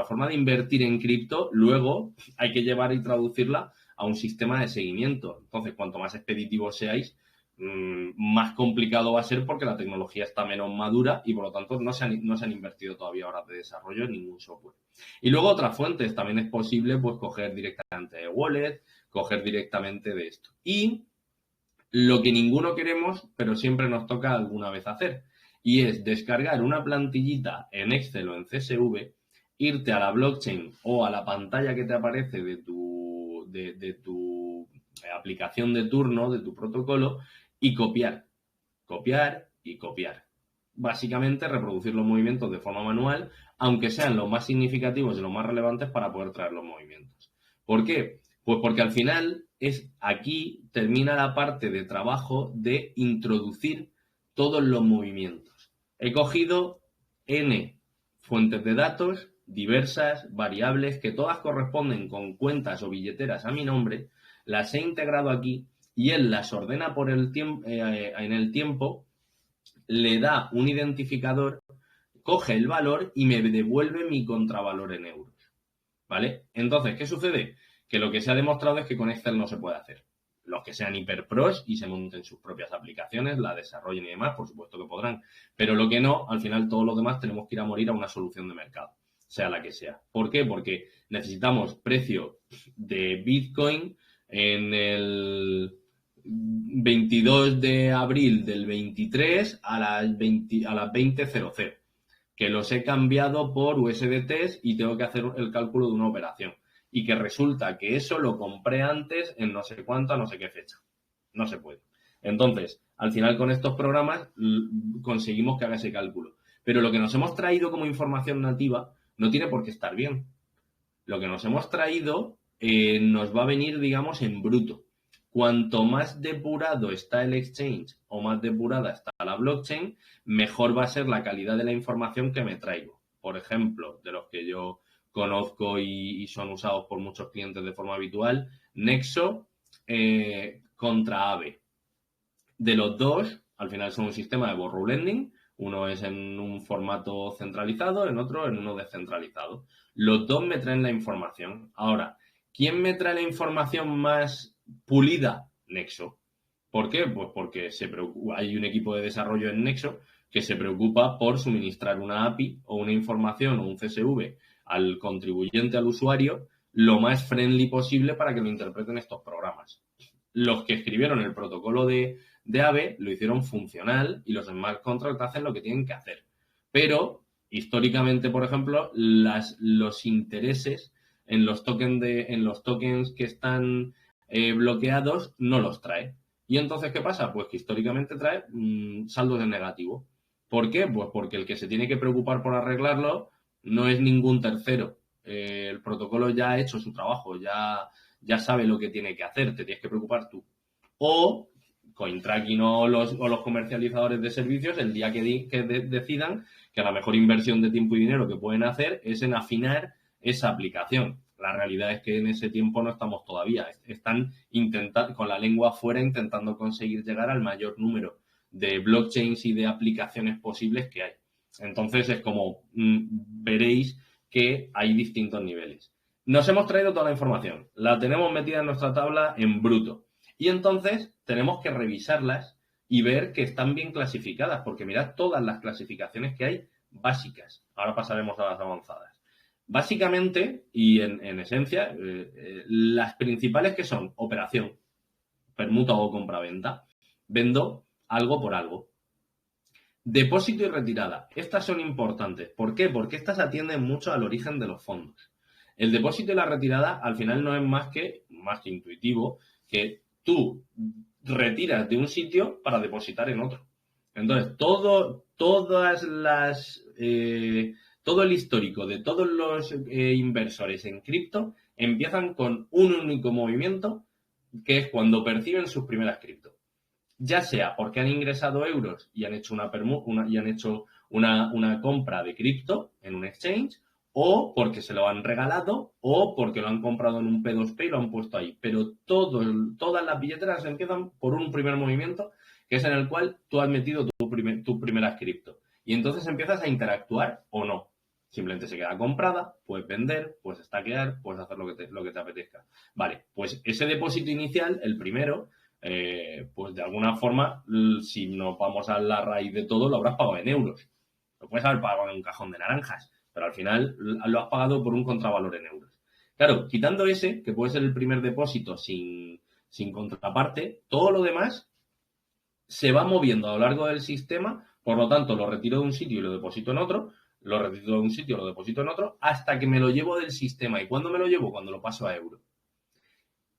forma de invertir en cripto, luego hay que llevar y traducirla a un sistema de seguimiento. Entonces, cuanto más expeditivos seáis, más complicado va a ser porque la tecnología está menos madura y por lo tanto no se han invertido todavía horas de desarrollo en ningún software. Y luego otras fuentes, también es posible pues coger directamente de wallet, coger directamente de esto. Y lo que ninguno queremos, pero siempre nos toca alguna vez hacer, y es descargar una plantillita en Excel o en CSV, irte a la blockchain o a la pantalla que te aparece de tu aplicación de turno, de tu protocolo, y copiar y copiar. Básicamente reproducir los movimientos de forma manual, aunque sean los más significativos y los más relevantes para poder traer los movimientos. ¿Por qué? Pues porque al final aquí termina la parte de trabajo de introducir todos los movimientos. He cogido N fuentes de datos diversas, variables, que todas corresponden con cuentas o billeteras a mi nombre, las he integrado aquí y él las ordena por en el tiempo, le da un identificador, coge el valor y me devuelve mi contravalor en euros, ¿vale? Entonces, ¿qué sucede? Que lo que se ha demostrado es que con Excel no se puede hacer. Los que sean hiperpros y se monten sus propias aplicaciones, la desarrollen y demás, por supuesto que podrán. Pero lo que no, al final todos los demás tenemos que ir a morir a una solución de mercado, sea la que sea. ¿Por qué? Porque necesitamos precio de Bitcoin en el 22 de abril del 23 a las 20:00, que los he cambiado por USDTs y tengo que hacer el cálculo de una operación. Y que resulta que eso lo compré antes en no sé cuánto, a no sé qué fecha. No se puede. Entonces, al final con estos programas conseguimos que haga ese cálculo. Pero lo que nos hemos traído como información nativa no tiene por qué estar bien. Lo que nos hemos traído nos va a venir, digamos, en bruto. Cuanto más depurado está el exchange o más depurada está la blockchain, mejor va a ser la calidad de la información que me traigo. Por ejemplo, de los que yo conozco y son usados por muchos clientes de forma habitual, Nexo contra Aave. De los dos, al final son un sistema de borrow lending. Uno es en un formato centralizado, en otro en uno descentralizado. Los dos me traen la información. Ahora, ¿quién me trae la información más pulida? Nexo. ¿Por qué? Pues porque hay un equipo de desarrollo en Nexo que se preocupa por suministrar una API o una información o un CSV al contribuyente, al usuario, lo más friendly posible para que lo interpreten estos programas. Los que escribieron el protocolo de Aave lo hicieron funcional y los smart contracts hacen lo que tienen que hacer. Pero, históricamente, por ejemplo, los intereses en los tokens que están bloqueados no los trae. ¿Y entonces qué pasa? Pues que históricamente trae saldos de negativo. ¿Por qué? Pues porque el que se tiene que preocupar por arreglarlo no es ningún tercero, el protocolo ya ha hecho su trabajo, ya sabe lo que tiene que hacer, te tienes que preocupar tú. O CoinTracking o los comercializadores de servicios, el día que decidan que la mejor inversión de tiempo y dinero que pueden hacer es en afinar esa aplicación. La realidad es que en ese tiempo no estamos todavía. Están intentando, con la lengua afuera, intentando conseguir llegar al mayor número de blockchains y de aplicaciones posibles que hay. Entonces es como veréis que hay distintos niveles. Nos hemos traído toda la información, la tenemos metida en nuestra tabla en bruto y entonces tenemos que revisarlas y ver que están bien clasificadas, porque mirad todas las clasificaciones que hay básicas. Ahora pasaremos a las avanzadas. Básicamente y en esencia, las principales que son operación, permuta o compraventa, vendo algo por algo. Depósito y retirada. Estas son importantes. ¿Por qué? Porque estas atienden mucho al origen de los fondos. El depósito y la retirada al final no es más que intuitivo, que tú retiras de un sitio para depositar en otro. Entonces, todo el histórico de todos los inversores en cripto empiezan con un único movimiento, que es cuando perciben sus primeras cripto. Ya sea porque han ingresado euros y han hecho una compra de cripto en un exchange, o porque se lo han regalado, o porque lo han comprado en un P2P y lo han puesto ahí. Pero todas las billeteras empiezan por un primer movimiento, que es en el cual tú has metido tus primeras cripto. Y entonces empiezas a interactuar o no. Simplemente se queda comprada, puedes vender, puedes stackear, puedes hacer lo que te apetezca. Vale, pues ese depósito inicial, el primero, pues de alguna forma, si nos vamos a la raíz de todo, lo habrás pagado en euros. Lo puedes haber pagado en un cajón de naranjas, pero al final lo has pagado por un contravalor en euros. Claro, quitando ese, que puede ser el primer depósito sin contraparte, todo lo demás se va moviendo a lo largo del sistema, por lo tanto, lo retiro de un sitio y lo deposito en otro, lo retiro de un sitio y lo deposito en otro, hasta que me lo llevo del sistema. ¿Y cuándo me lo llevo? Cuando lo paso a euro.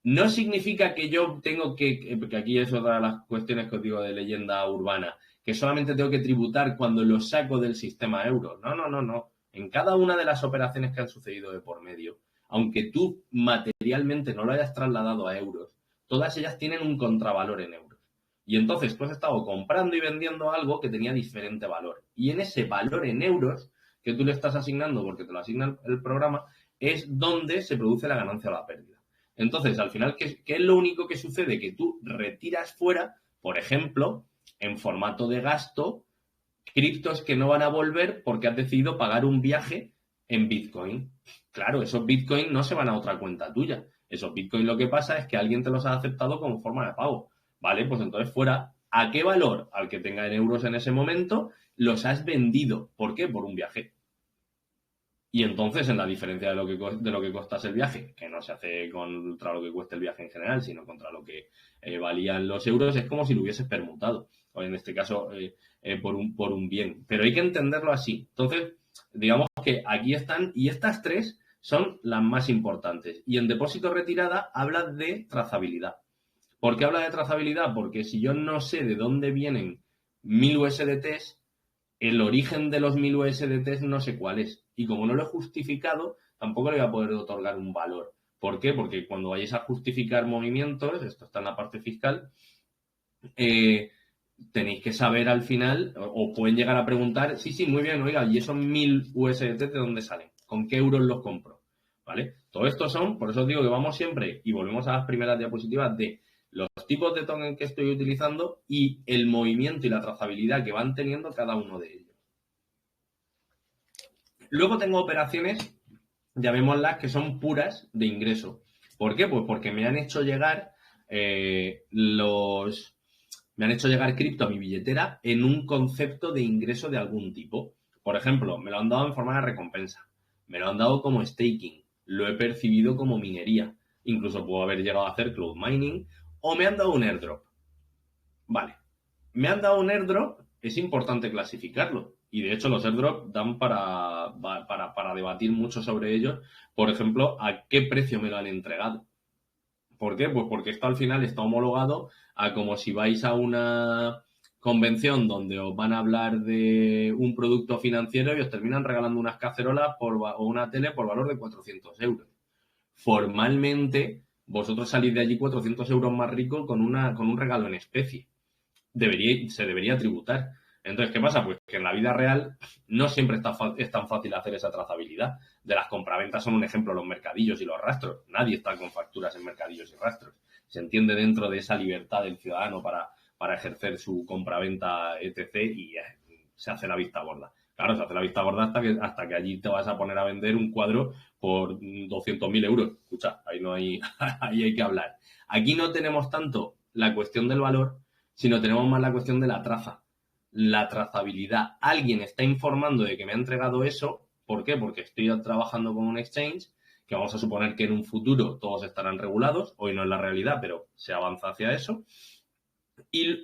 No significa que yo tengo que aquí es otra de las cuestiones que os digo de leyenda urbana, que solamente tengo que tributar cuando lo saco del sistema euro. No. En cada una de las operaciones que han sucedido de por medio, aunque tú materialmente no lo hayas trasladado a euros, todas ellas tienen un contravalor en euros. Y entonces tú has estado comprando y vendiendo algo que tenía diferente valor. Y en ese valor en euros que tú le estás asignando, porque te lo asigna el programa, es donde se produce la ganancia o la pérdida. Entonces, al final, ¿qué es lo único que sucede? Que tú retiras fuera, por ejemplo, en formato de gasto, criptos que no van a volver porque has decidido pagar un viaje en Bitcoin. Claro, esos Bitcoin no se van a otra cuenta tuya. Esos Bitcoin lo que pasa es que alguien te los ha aceptado como forma de pago. Vale, pues entonces fuera, ¿a qué valor? Al que tenga en euros en ese momento, los has vendido. ¿Por qué? Por un viaje. Y entonces, en la diferencia de lo que costase el viaje, que no se hace contra lo que cueste el viaje en general, sino contra lo que valían los euros, es como si lo hubieses permutado. O en este caso, por un bien. Pero hay que entenderlo así. Entonces, digamos que aquí están, y estas tres son las más importantes. Y en depósito retirada habla de trazabilidad. ¿Por qué habla de trazabilidad? Porque si yo no sé de dónde vienen 1000 USDTs, el origen de los 1000 USDTs no sé cuál es. Y como no lo he justificado, tampoco le voy a poder otorgar un valor. ¿Por qué? Porque cuando vayáis a justificar movimientos, esto está en la parte fiscal, tenéis que saber al final, o pueden llegar a preguntar, sí, muy bien, oiga, ¿y esos 1000 USDT de dónde salen? ¿Con qué euros los compro? ¿Vale? Todo esto son, por eso os digo que vamos siempre, y volvemos a las primeras diapositivas, de los tipos de token que estoy utilizando y el movimiento y la trazabilidad que van teniendo cada uno de ellos. Luego tengo operaciones, llamémoslas, que son puras de ingreso. ¿Por qué? Pues porque me han hecho llegar cripto a mi billetera en un concepto de ingreso de algún tipo. Por ejemplo, me lo han dado en forma de recompensa, me lo han dado como staking, lo he percibido como minería, incluso puedo haber llegado a hacer cloud mining, o me han dado un airdrop. Vale, me han dado un airdrop, es importante clasificarlo. Y de hecho los airdrops dan para debatir mucho sobre ellos. Por ejemplo, ¿a qué precio me lo han entregado? ¿Por qué? Pues porque esto al final está homologado a como si vais a una convención donde os van a hablar de un producto financiero y os terminan regalando unas cacerolas o una tele por valor de 400 euros. Formalmente, vosotros salís de allí 400 euros más ricos con un regalo en especie. Se debería tributar. Entonces, ¿qué pasa? Pues que en la vida real no siempre es tan fácil hacer esa trazabilidad. De las compraventas son un ejemplo los mercadillos y los rastros. Nadie está con facturas en mercadillos y rastros. Se entiende dentro de esa libertad del ciudadano para ejercer su compraventa, etc. y se hace la vista gorda. Claro, se hace la vista gorda hasta que allí te vas a poner a vender un cuadro por 200.000 euros. Escucha, ahí hay que hablar. Aquí no tenemos tanto la cuestión del valor, sino tenemos más la cuestión de la traza, la trazabilidad. Alguien está informando de que me ha entregado eso. ¿Por qué? Porque estoy trabajando con un exchange, que vamos a suponer que en un futuro todos estarán regulados. Hoy no es la realidad, pero se avanza hacia eso.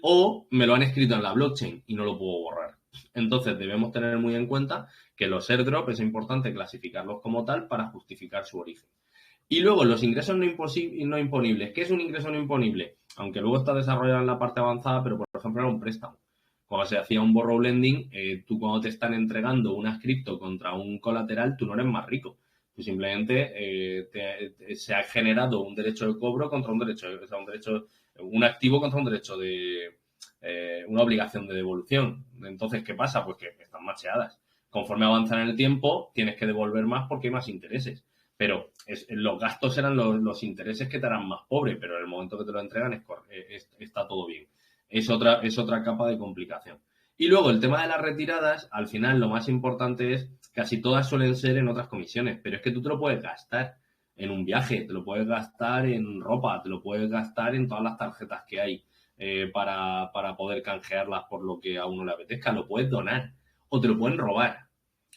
O me lo han escrito en la blockchain y no lo puedo borrar. Entonces debemos tener muy en cuenta que los airdrop es importante clasificarlos como tal para justificar su origen. Y luego los ingresos no imponibles. ¿Qué es un ingreso no imponible? Aunque luego está desarrollado en la parte avanzada, pero por ejemplo era un préstamo. Cuando se hacía un borrow lending, tú cuando te están entregando una cripto contra un colateral, tú no eres más rico. Tú simplemente se ha generado un derecho de cobro contra un activo contra un derecho de una obligación de devolución. Entonces, ¿qué pasa? Pues que están macheadas. Conforme avanzan en el tiempo, tienes que devolver más porque hay más intereses. Pero los gastos eran los intereses que te harán más pobre, pero en el momento que te lo entregan está todo bien. Es otra capa de complicación. Y luego el tema de las retiradas, al final lo más importante es, casi todas suelen ser en otras comisiones, pero es que tú te lo puedes gastar en un viaje, te lo puedes gastar en ropa, te lo puedes gastar en todas las tarjetas que hay para poder canjearlas por lo que a uno le apetezca, lo puedes donar o te lo pueden robar.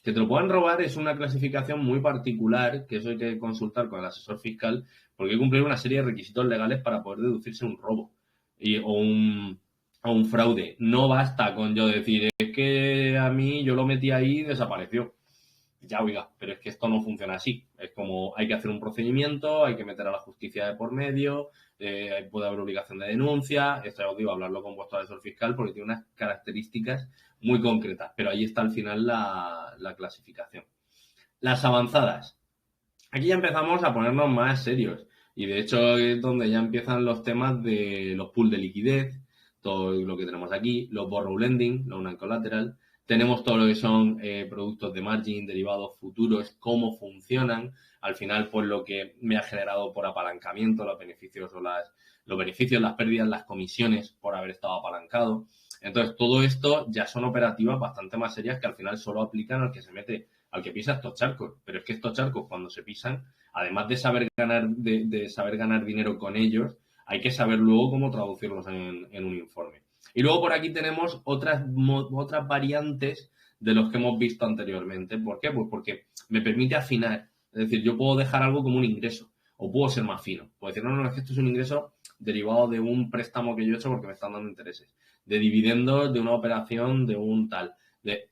Que te lo puedan robar es una clasificación muy particular, que eso hay que consultar con el asesor fiscal, porque hay que cumplir una serie de requisitos legales para poder deducirse un robo o un fraude. No basta con yo decir, es que a mí yo lo metí ahí y desapareció. Ya, oiga, pero es que esto no funciona así. Es como hay que hacer un procedimiento, hay que meter a la justicia de por medio, puede haber obligación de denuncia. Esto ya os digo, hablarlo con vuestro asesor fiscal porque tiene unas características muy concretas, pero ahí está al final la clasificación. Las avanzadas. Aquí ya empezamos a ponernos más serios y de hecho es donde ya empiezan los temas de los pools de liquidez, todo lo que tenemos aquí, los borrow lending, los non-collateral. Tenemos todo lo que son productos de margin, derivados futuros, cómo funcionan. Al final, pues lo que me ha generado por apalancamiento, los beneficios, las pérdidas, las comisiones por haber estado apalancado. Entonces, todo esto ya son operativas bastante más serias que al final solo aplican al que pisa estos charcos. Pero es que estos charcos, cuando se pisan, además de saber ganar dinero con ellos, hay que saber luego cómo traducirlos en un informe. Y luego por aquí tenemos otras variantes de los que hemos visto anteriormente. ¿Por qué? Pues porque me permite afinar. Es decir, yo puedo dejar algo como un ingreso o puedo ser más fino. Puedo decir, no, es que esto es un ingreso derivado de un préstamo que yo he hecho porque me están dando intereses. De dividendos, de una operación, de un tal. De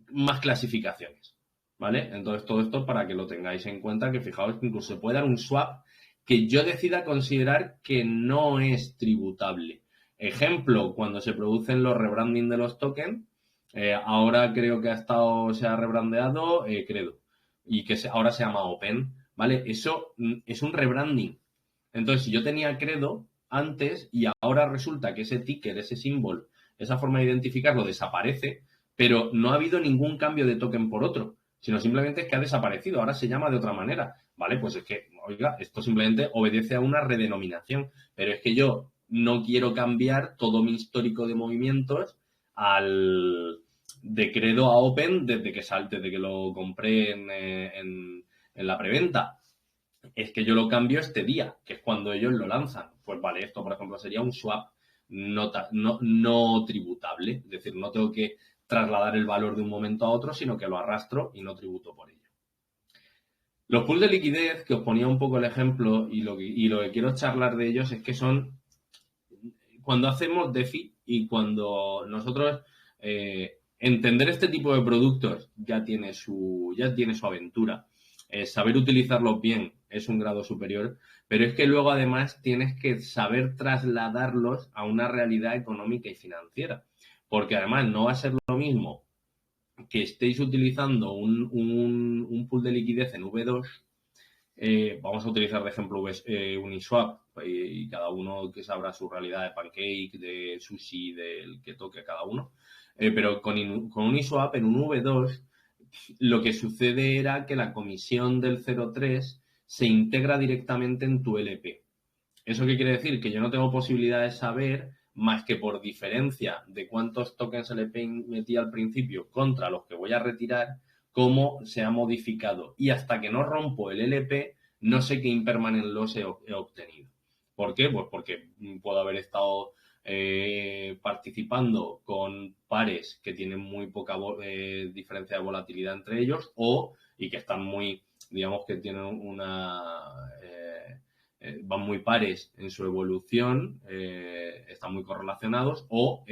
más clasificaciones. ¿Vale? Entonces todo esto para que lo tengáis en cuenta, que fijaos que incluso se puede dar un swap que yo decida considerar que no es tributable. Ejemplo, cuando se producen los rebranding de los tokens, ahora creo que se ha rebrandeado Credo y que ahora se llama Open, ¿vale? Eso es un rebranding. Entonces, si yo tenía Credo antes y ahora resulta que ese ticker, ese símbolo, esa forma de identificarlo desaparece, pero no ha habido ningún cambio de token por otro, sino simplemente es que ha desaparecido, ahora se llama de otra manera, ¿vale? Pues es que, oiga, esto simplemente obedece a una redenominación, pero es que yo no quiero cambiar todo mi histórico de movimientos de Credo a Open desde que lo compré en la preventa. Es que yo lo cambio este día, que es cuando ellos lo lanzan. Pues vale, esto por ejemplo sería un swap no tributable, es decir, no tengo que trasladar el valor de un momento a otro, sino que lo arrastro y no tributo por ello. Los pools de liquidez, que os ponía un poco el ejemplo y lo que quiero charlar de ellos es que son cuando hacemos DeFi y cuando nosotros entender este tipo de productos ya tiene su aventura. Saber utilizarlos bien es un grado superior, pero es que luego además tienes que saber trasladarlos a una realidad económica y financiera. porque además no va a ser lo mismo que estéis utilizando un pool de liquidez en V2. Vamos a utilizar de ejemplo Uniswap, y cada uno que sabrá su realidad de Pancake, de Sushi, del que toque cada uno. Pero con Uniswap en un V2 lo que sucede era que la comisión del 0.3 se integra directamente en tu LP. ¿Eso qué quiere decir? Que yo no tengo posibilidad de saber, más que por diferencia de cuántos tokens LP metí al principio contra los que voy a retirar, cómo se ha modificado. Y hasta que no rompo el LP, no sé qué impermanent loss he obtenido. ¿Por qué? Pues porque puedo haber estado participando con pares que tienen muy poca diferencia de volatilidad entre ellos, y que están muy, digamos que tienen van muy pares en su evolución, están muy correlacionados, o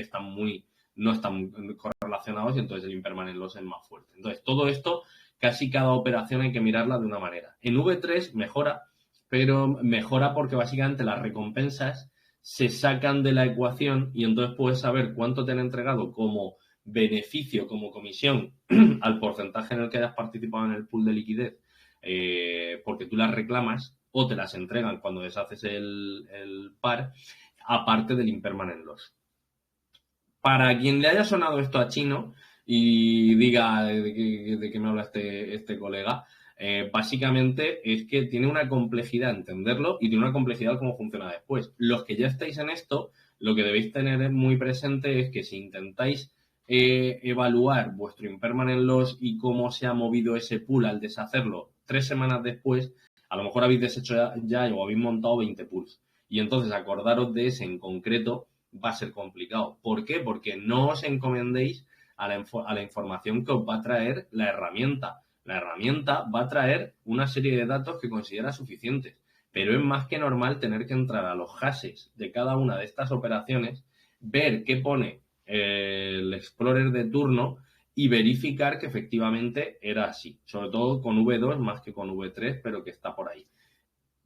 no están correlacionados, y entonces el impermanent loss es más fuerte. Entonces, todo esto, casi cada operación hay que mirarla de una manera. En V3 mejora, pero mejora porque básicamente las recompensas se sacan de la ecuación, y entonces puedes saber cuánto te han entregado como beneficio, como comisión, al porcentaje en el que hayas participado en el pool de liquidez, porque tú las reclamas, o te las entregan cuando deshaces el par, aparte del impermanent loss. Para quien le haya sonado esto a chino y diga de qué me habla este colega, básicamente es que tiene una complejidad entenderlo, y tiene una complejidad cómo funciona después. Los que ya estáis en esto, lo que debéis tener muy presente es que si intentáis evaluar vuestro impermanent loss y cómo se ha movido ese pool al deshacerlo 3 semanas después, a lo mejor habéis deshecho ya o habéis montado 20 pools. Y entonces acordaros de ese en concreto va a ser complicado. ¿Por qué? Porque no os encomendéis a la información que os va a traer la herramienta. La herramienta va a traer una serie de datos que considera suficientes, pero es más que normal tener que entrar a los hashes de cada una de estas operaciones, ver qué pone el Explorer de turno y verificar que efectivamente era así, sobre todo con V2 más que con V3, pero que está por ahí.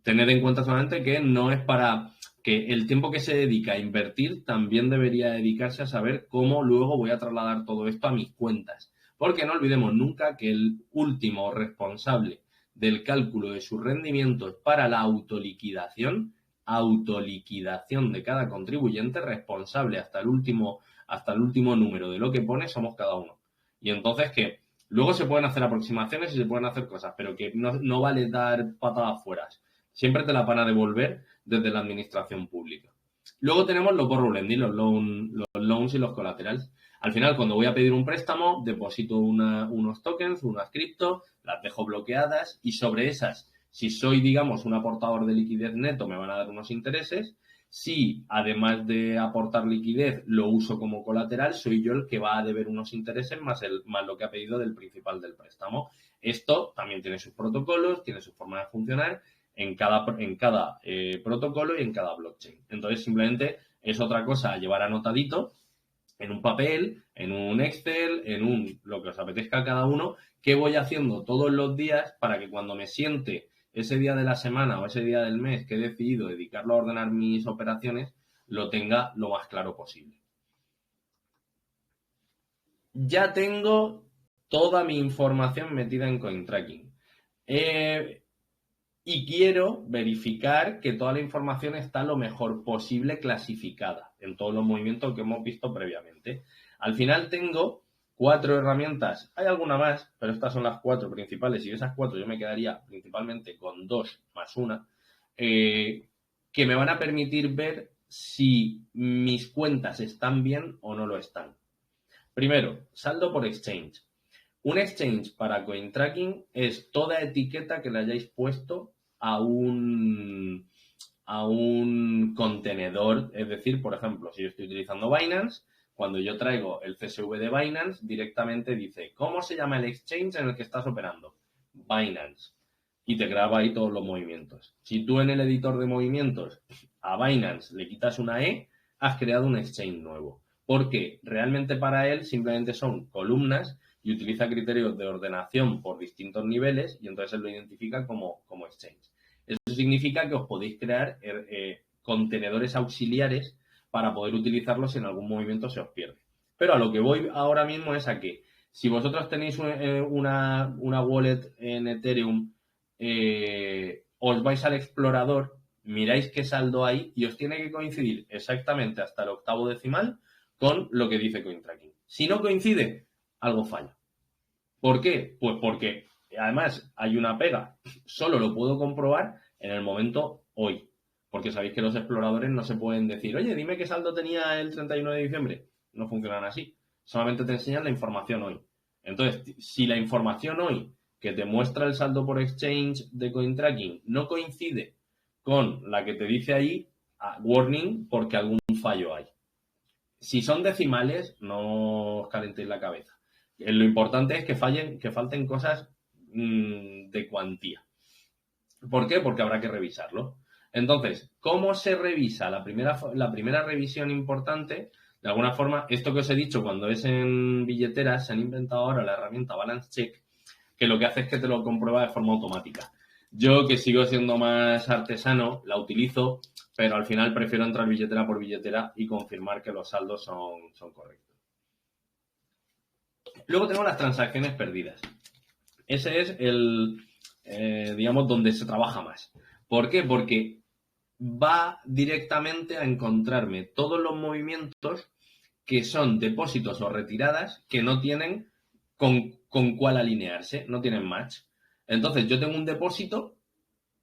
Tened en cuenta solamente que no es para que el tiempo que se dedica a invertir también debería dedicarse a saber cómo luego voy a trasladar todo esto a mis cuentas. Porque no olvidemos nunca que el último responsable del cálculo de sus rendimientos para la autoliquidación de cada contribuyente, responsable hasta el último número de lo que pone, somos cada uno. Y entonces que luego se pueden hacer aproximaciones y se pueden hacer cosas, pero que no vale dar patadas fuera. Siempre te la van a devolver desde la administración pública. Luego tenemos los borrow lending, los loans y los collaterals. Al final, cuando voy a pedir un préstamo, deposito unos tokens, unas cripto, las dejo bloqueadas, y sobre esas, si soy, digamos, un aportador de liquidez neto, me van a dar unos intereses. Si, además de aportar liquidez, lo uso como colateral, soy yo el que va a deber unos intereses más lo que ha pedido del principal del préstamo. Esto también tiene sus protocolos, tiene su forma de funcionar en cada protocolo y en cada blockchain. Entonces, simplemente es otra cosa a llevar anotadito en un papel, en un Excel, lo que os apetezca a cada uno, qué voy haciendo todos los días para que cuando me siente ese día de la semana o ese día del mes que he decidido dedicarlo a ordenar mis operaciones, lo tenga lo más claro posible. Ya tengo toda mi información metida en CoinTracking. Y quiero verificar que toda la información está lo mejor posible clasificada en todos los movimientos que hemos visto previamente. Al final tengo 4 herramientas. Hay alguna más, pero estas son las 4 principales, y de esas 4 yo me quedaría principalmente con 2 más una, que me van a permitir ver si mis cuentas están bien o no lo están. Primero, saldo por exchange. Un exchange para CoinTracking es toda etiqueta que le hayáis puesto a un contenedor. Es decir, por ejemplo, si yo estoy utilizando Binance, cuando yo traigo el CSV de Binance, directamente dice, ¿cómo se llama el exchange en el que estás operando? Binance. Y te graba ahí todos los movimientos. Si tú en el editor de movimientos a Binance le quitas una E, has creado un exchange nuevo. Porque realmente para él simplemente son columnas y utiliza criterios de ordenación por distintos niveles, y entonces él lo identifica como exchange. Eso significa que os podéis crear contenedores auxiliares para poder utilizarlos si en algún movimiento se os pierde. Pero a lo que voy ahora mismo es a que si vosotros tenéis una wallet en Ethereum, os vais al explorador, miráis qué saldo hay y os tiene que coincidir exactamente hasta el octavo decimal con lo que dice CoinTracking. Si no coincide, algo falla. ¿Por qué? Pues porque además hay una pega, solo lo puedo comprobar en el momento hoy. Porque sabéis que los exploradores no se pueden decir, oye, dime qué saldo tenía el 31 de diciembre. No funcionan así. Solamente te enseñan la información hoy. Entonces, si la información hoy que te muestra el saldo por exchange de CoinTracking no coincide con la que te dice ahí, warning, porque algún fallo hay. Si son decimales, no os calentéis la cabeza. Lo importante es que falten cosas de cuantía. ¿Por qué? Porque habrá que revisarlo. Entonces, ¿cómo se revisa? La primera revisión importante, de alguna forma, esto que os he dicho, cuando es en billeteras, se han inventado ahora la herramienta Balance Check, que lo que hace es que te lo comprueba de forma automática. Yo, que sigo siendo más artesano, la utilizo, pero al final prefiero entrar billetera por billetera y confirmar que los saldos son correctos. Luego tengo las transacciones perdidas. Ese es digamos, donde se trabaja más. ¿Por qué? Porque va directamente a encontrarme todos los movimientos que son depósitos o retiradas que no tienen con cuál alinearse, no tienen match. Entonces, yo tengo un depósito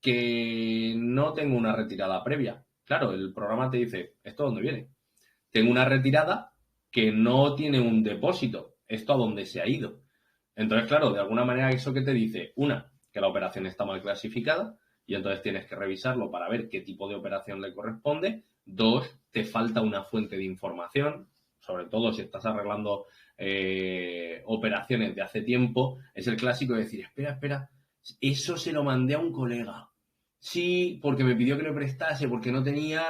que no tengo una retirada previa. Claro, el programa te dice, ¿esto dónde viene? Tengo una retirada que no tiene un depósito. ¿Esto a dónde se ha ido? Entonces, claro, de alguna manera eso que te dice, una, que la operación está mal clasificada y entonces tienes que revisarlo para ver qué tipo de operación le corresponde. Dos, te falta una fuente de información, sobre todo si estás arreglando operaciones de hace tiempo. Es el clásico de decir, espera, eso se lo mandé a un colega. Sí, porque me pidió que le prestase, porque no tenía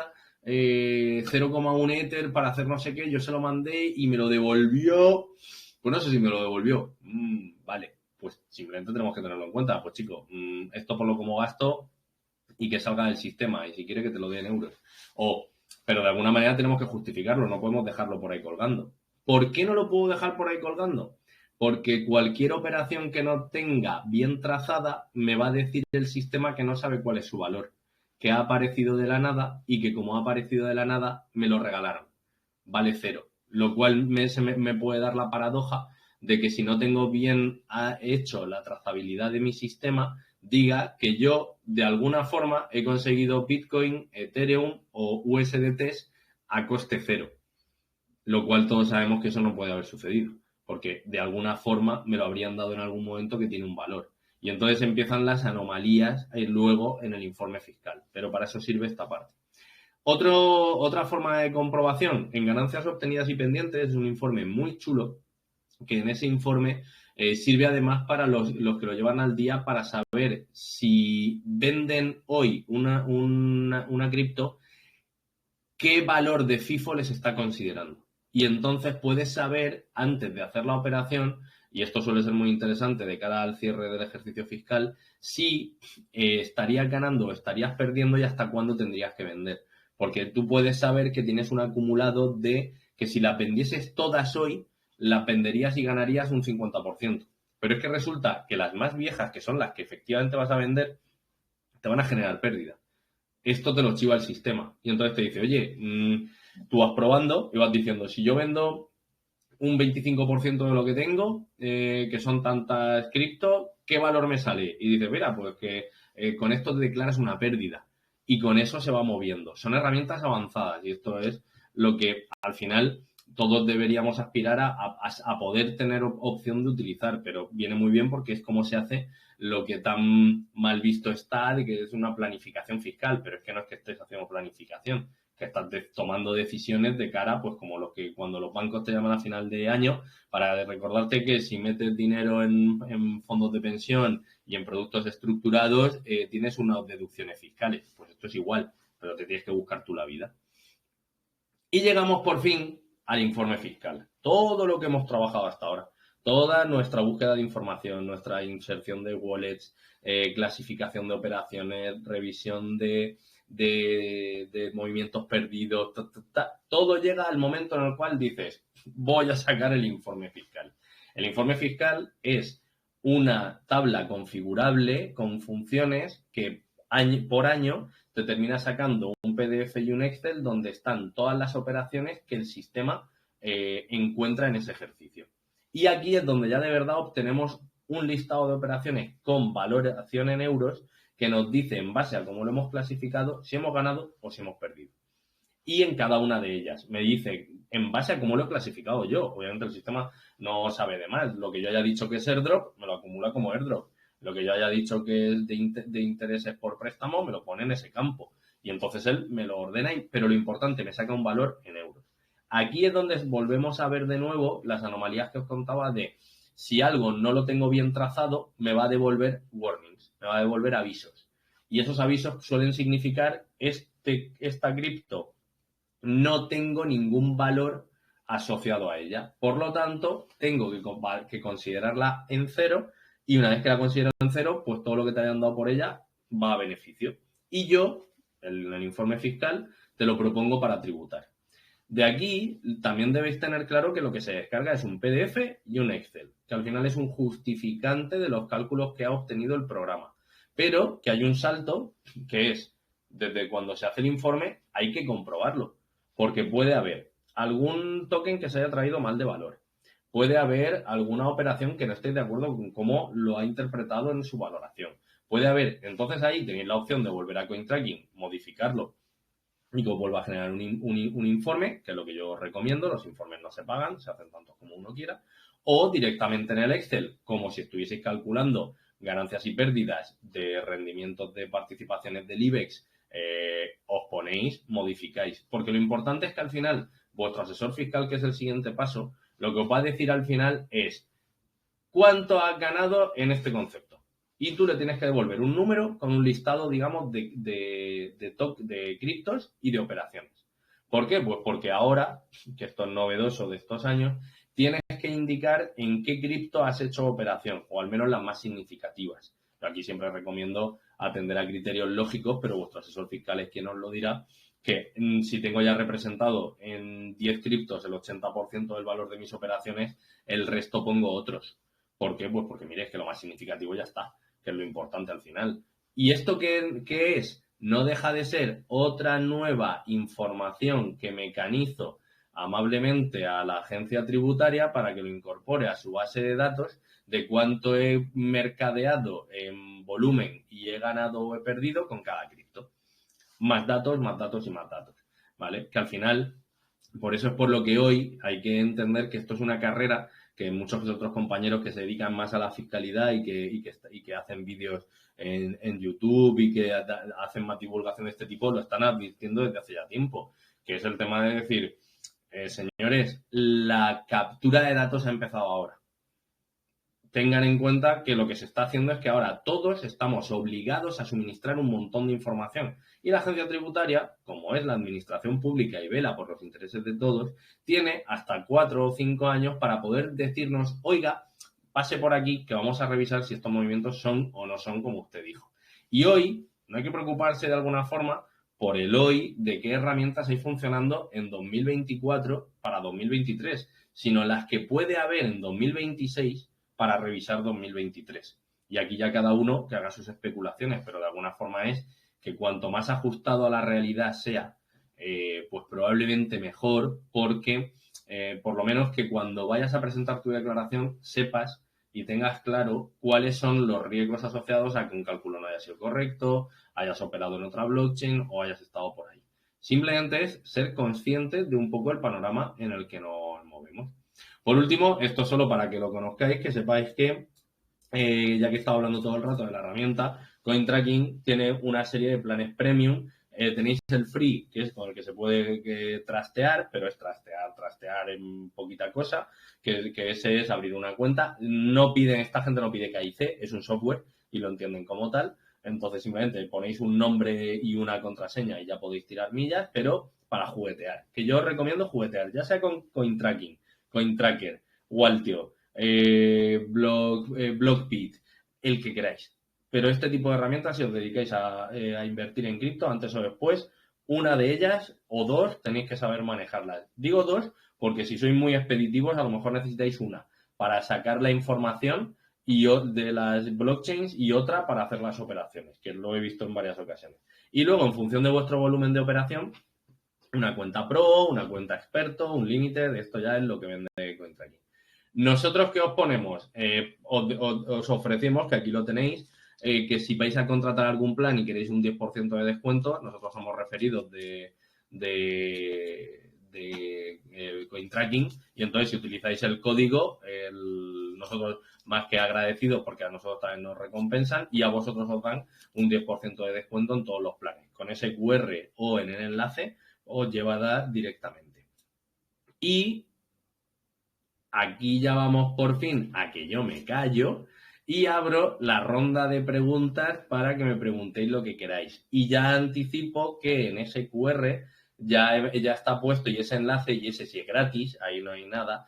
0,1 Ether para hacer no sé qué, yo se lo mandé y me lo devolvió. Pues no sé si me lo devolvió. Vale, pues simplemente tenemos que tenerlo en cuenta. Pues chico, esto por lo como gasto y que salga del sistema. Y si quiere que te lo dé en euros. Pero de alguna manera tenemos que justificarlo. No podemos dejarlo por ahí colgando. ¿Por qué no lo puedo dejar por ahí colgando? Porque cualquier operación que no tenga bien trazada me va a decir el sistema que no sabe cuál es su valor. Que ha aparecido de la nada y que como ha aparecido de la nada me lo regalaron. Vale cero. Lo cual me puede dar la paradoja de que si no tengo bien hecho la trazabilidad de mi sistema, diga que yo de alguna forma he conseguido Bitcoin, Ethereum o USDTs a coste cero. Lo cual todos sabemos que eso no puede haber sucedido, porque de alguna forma me lo habrían dado en algún momento que tiene un valor. Y entonces empiezan las anomalías luego en el informe fiscal. Pero para eso sirve esta parte. Otra forma de comprobación en ganancias obtenidas y pendientes es un informe muy chulo, que en ese informe sirve además para los que lo llevan al día para saber si venden hoy una cripto, qué valor de FIFO les está considerando. Y entonces puedes saber, antes de hacer la operación, y esto suele ser muy interesante de cara al cierre del ejercicio fiscal, si estarías ganando o estarías perdiendo y hasta cuándo tendrías que vender. Porque tú puedes saber que tienes un acumulado de que si las vendieses todas hoy, las venderías y ganarías un 50%. Pero es que resulta que las más viejas, que son las que efectivamente vas a vender, te van a generar pérdida. Esto te lo chiva el sistema. Y entonces te dice, oye, tú vas probando y vas diciendo, si yo vendo un 25% de lo que tengo, que son tantas cripto, ¿qué valor me sale? Y dices, mira, pues que con esto te declaras una pérdida. Y con eso se va moviendo. Son herramientas avanzadas y esto es lo que al final todos deberíamos aspirar a poder tener opción de utilizar, pero viene muy bien porque es como se hace lo que tan mal visto está de que es una planificación fiscal, pero es que no es que estés haciendo planificación, que estás tomando decisiones de cara, pues como lo que cuando los bancos te llaman a final de año para recordarte que si metes dinero en fondos de pensión y en productos estructurados, tienes unas deducciones fiscales. Pues esto es igual, pero te tienes que buscar tú la vida. Y llegamos por fin al informe fiscal. Todo lo que hemos trabajado hasta ahora, toda nuestra búsqueda de información, nuestra inserción de wallets, clasificación de operaciones, revisión de movimientos perdidos, todo llega al momento en el cual dices, voy a sacar el informe fiscal. El informe fiscal es una tabla configurable con funciones que año por año te termina sacando un PDF y un Excel donde están todas las operaciones que el sistema encuentra en ese ejercicio. Y aquí es donde ya de verdad obtenemos un listado de operaciones con valoración en euros que nos dice, en base a cómo lo hemos clasificado, si hemos ganado o si hemos perdido. Y en cada una de ellas me dice, en base a cómo lo he clasificado yo. Obviamente el sistema no sabe de más. Lo que yo haya dicho que es airdrop, me lo acumula como airdrop. Lo que yo haya dicho que es de intereses por préstamo, me lo pone en ese campo. Y entonces él me lo ordena, pero lo importante, me saca un valor en euros. Aquí es donde volvemos a ver de nuevo las anomalías que os contaba de si algo no lo tengo bien trazado, me va a devolver warnings, me va a devolver avisos. Y esos avisos suelen significar esta cripto no tengo ningún valor asociado a ella. Por lo tanto, tengo que considerarla en cero y una vez que la considero en cero, pues todo lo que te hayan dado por ella va a beneficio. Y yo, en el informe fiscal, te lo propongo para tributar. De aquí también debéis tener claro que lo que se descarga es un PDF y un Excel, que al final es un justificante de los cálculos que ha obtenido el programa. Pero que hay un salto que es, desde cuando se hace el informe, hay que comprobarlo. Porque puede haber algún token que se haya traído mal de valor. Puede haber alguna operación que no estéis de acuerdo con cómo lo ha interpretado en su valoración. Puede haber, entonces ahí tenéis la opción de volver a CoinTracking, modificarlo y que os vuelva a generar un informe, que es lo que yo os recomiendo. Los informes no se pagan, se hacen tantos como uno quiera. O directamente en el Excel, como si estuvieseis calculando ganancias y pérdidas de rendimientos de participaciones del IBEX, os ponéis, modificáis. Porque lo importante es que al final, vuestro asesor fiscal, que es el siguiente paso, lo que os va a decir al final es cuánto has ganado en este concepto. Y tú le tienes que devolver un número con un listado, digamos, de criptos y de operaciones. ¿Por qué? Pues porque ahora, que esto es novedoso de estos años, tienes que indicar en qué cripto has hecho operación, o al menos las más significativas. Yo aquí siempre recomiendo atender a criterios lógicos, pero vuestro asesor fiscal es quien os lo dirá, que si tengo ya representado en 10 criptos el 80% del valor de mis operaciones, el resto pongo otros. ¿Por qué? Pues porque mire, es que lo más significativo ya está, que es lo importante al final. ¿Y esto qué es? No deja de ser otra nueva información que mecanizo amablemente a la agencia tributaria para que lo incorpore a su base de datos de cuánto he mercadeado en volumen y he ganado o he perdido con cada cripto. Más datos y más datos, ¿vale? Que al final, por eso es por lo que hoy hay que entender que esto es una carrera que muchos otros compañeros que se dedican más a la fiscalidad y que hacen vídeos en YouTube y que hacen más divulgación de este tipo, lo están advirtiendo desde hace ya tiempo, que es el tema de decir, señores, la captura de datos ha empezado ahora. Tengan en cuenta que lo que se está haciendo es que ahora todos estamos obligados a suministrar un montón de información. Y la agencia tributaria, como es la administración pública y vela por los intereses de todos, tiene hasta 4 o 5 años para poder decirnos, oiga, pase por aquí que vamos a revisar si estos movimientos son o no son como usted dijo. Y hoy no hay que preocuparse de alguna forma por el hoy de qué herramientas hay funcionando en 2024 para 2023, sino las que puede haber en 2026 para revisar 2023. Y aquí ya cada uno que haga sus especulaciones, pero de alguna forma es que cuanto más ajustado a la realidad sea, pues probablemente mejor, porque por lo menos que cuando vayas a presentar tu declaración sepas y tengas claro cuáles son los riesgos asociados a que un cálculo no haya sido correcto, hayas operado en otra blockchain o hayas estado por ahí. Simplemente es ser consciente de un poco el panorama en el que nos movemos. Por último, esto solo para que lo conozcáis, que sepáis que, ya que he estado hablando todo el rato de la herramienta, CoinTracking tiene una serie de planes premium. Tenéis el free, que es con el que se puede trastear, pero es trastear en poquita cosa, que ese es abrir una cuenta. Esta gente no pide KIC, es un software y lo entienden como tal. Entonces simplemente ponéis un nombre y una contraseña y ya podéis tirar millas, pero para juguetear. Que yo os recomiendo juguetear, ya sea con CoinTracking, CoinTracker, Waltio, Blockbit, el que queráis. Pero este tipo de herramientas, si os dedicáis a invertir en cripto, antes o después, una de ellas o dos tenéis que saber manejarlas. Digo dos porque si sois muy expeditivos, a lo mejor necesitáis una para sacar la información de las blockchains y otra para hacer las operaciones, que lo he visto en varias ocasiones. Y luego, en función de vuestro volumen de operación, una cuenta pro, una cuenta experto, un límite, de esto ya es lo que vende CoinTracking. Nosotros, ¿qué os ponemos? Os ofrecemos, que aquí lo tenéis, que si vais a contratar algún plan y queréis un 10% de descuento, nosotros somos referidos de CoinTracking, y entonces si utilizáis el código, nosotros más que agradecidos porque a nosotros también nos recompensan y a vosotros os dan un 10% de descuento en todos los planes. Con ese QR o en el enlace os lleva a dar directamente. Y aquí ya vamos por fin a que yo me callo y abro la ronda de preguntas para que me preguntéis lo que queráis. Y ya anticipo que en ese QR ya está puesto, y ese enlace, y ese sí es gratis, ahí no hay nada,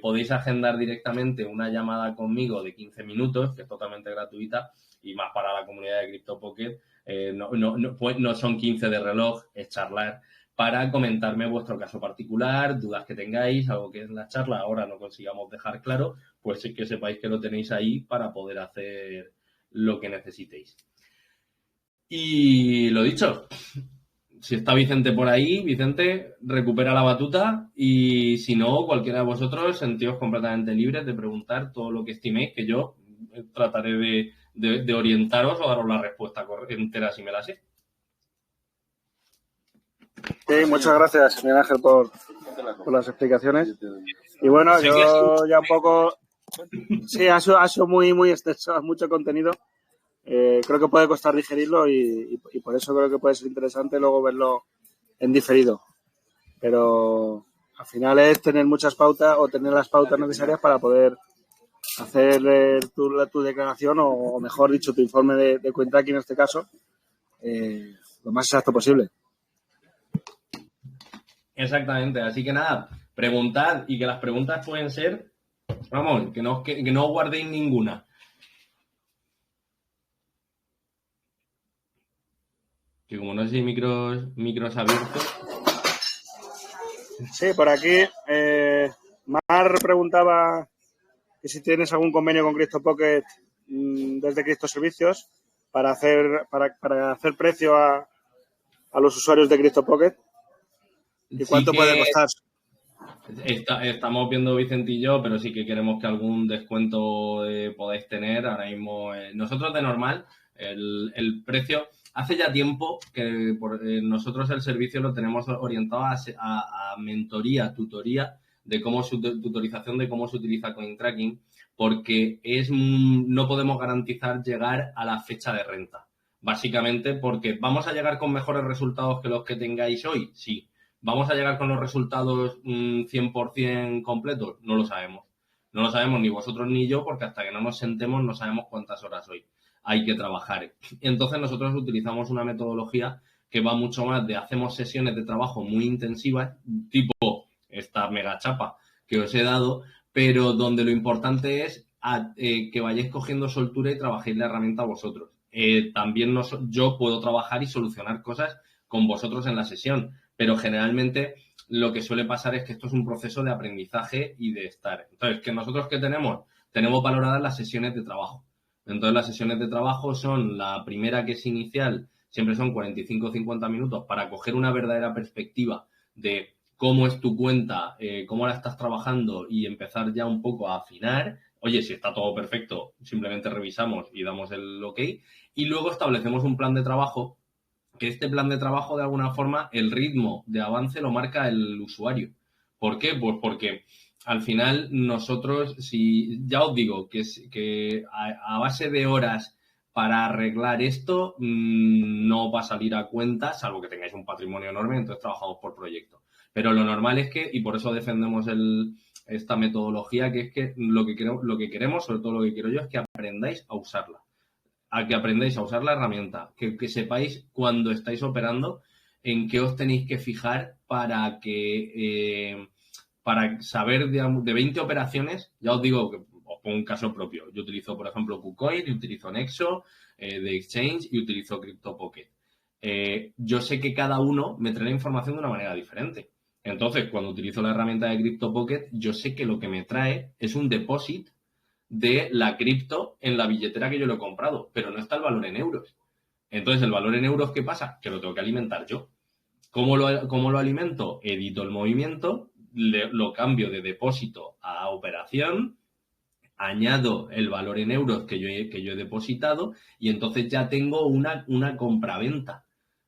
podéis agendar directamente una llamada conmigo de 15 minutos, que es totalmente gratuita, y más para la comunidad de CryptoPocket. No son 15 de reloj, es charlar, para comentarme vuestro caso particular, dudas que tengáis, algo que en la charla ahora no consigamos dejar claro, pues es que sepáis que lo tenéis ahí para poder hacer lo que necesitéis. Y lo dicho, si está Vicente por ahí, Vicente, recupera la batuta, y si no, cualquiera de vosotros, sentíos completamente libres de preguntar todo lo que estiméis, que yo trataré de orientaros o daros la respuesta entera si me la sé. Sí, muchas gracias, Miguel Ángel, por las explicaciones. Y bueno, Sí, yo ya un poco... Sí, ha sido muy extenso, mucho contenido. Creo que puede costar digerirlo y por eso creo que puede ser interesante luego verlo en diferido. Pero al final es tener muchas pautas o tener las pautas necesarias para poder hacer tu declaración o mejor dicho, tu informe de CoinTracking en este caso, lo más exacto posible. Exactamente, así que nada, preguntad, y que las preguntas pueden ser, vamos, que no guardéis ninguna. Que como no sé si micros abiertos. Sí, por aquí Mar preguntaba que si tienes algún convenio con CryptoPocket desde CryptoServicios para hacer precio a los usuarios de CryptoPocket. ¿Y cuánto puede costar? Estamos viendo Vicente y yo, pero sí que queremos que algún descuento podáis tener. Ahora mismo, nosotros de normal, el precio... Hace ya tiempo que nosotros el servicio lo tenemos orientado a mentoría, tutoría, tutorización de cómo se utiliza CoinTracking, porque no podemos garantizar llegar a la fecha de renta. Básicamente porque ¿vamos a llegar con mejores resultados que los que tengáis hoy? Sí. ¿Vamos a llegar con los resultados 100% completos? No lo sabemos. No lo sabemos ni vosotros ni yo, porque hasta que no nos sentemos no sabemos cuántas horas hoy hay que trabajar. Entonces nosotros utilizamos una metodología que va mucho más de hacemos sesiones de trabajo muy intensivas, tipo esta mega chapa que os he dado, pero donde lo importante es que vayáis cogiendo soltura y trabajéis la herramienta vosotros. También yo puedo trabajar y solucionar cosas con vosotros en la sesión, pero generalmente lo que suele pasar es que esto es un proceso de aprendizaje y de estar. Entonces, que nosotros ¿qué tenemos? Tenemos valoradas las sesiones de trabajo. Entonces, las sesiones de trabajo son la primera, que es inicial, siempre son 45 o 50 minutos para coger una verdadera perspectiva de cómo es tu cuenta, cómo la estás trabajando y empezar ya un poco a afinar. Oye, si está todo perfecto, simplemente revisamos y damos el OK. Y luego establecemos un plan de trabajo, que este plan de trabajo, de alguna forma, el ritmo de avance lo marca el usuario. ¿Por qué? Pues porque al final nosotros, ya os digo que a base de horas para arreglar esto no va a salir a cuenta, salvo que tengáis un patrimonio enorme, entonces trabajamos por proyecto. Pero lo normal es que, y por eso defendemos esta metodología, que es que lo que queremos, sobre todo lo que quiero yo, es que aprendáis a usarla. A que aprendáis a usar la herramienta, que sepáis cuando estáis operando en qué os tenéis que fijar para saber, digamos, de 20 operaciones. Ya os digo que os pongo un caso propio. Yo utilizo, por ejemplo, KuCoin, utilizo Nexo de Exchange y utilizo CryptoPocket. yo sé que cada uno me trae la información de una manera diferente. Entonces, cuando utilizo la herramienta de CryptoPocket, yo sé que lo que me trae es un depósito de la cripto en la billetera que yo lo he comprado, pero no está el valor en euros. Entonces, ¿el valor en euros qué pasa? Que lo tengo que alimentar yo. ¿Cómo lo alimento? Edito el movimiento, lo cambio de depósito a operación, añado el valor en euros que yo he depositado y entonces ya tengo una compraventa.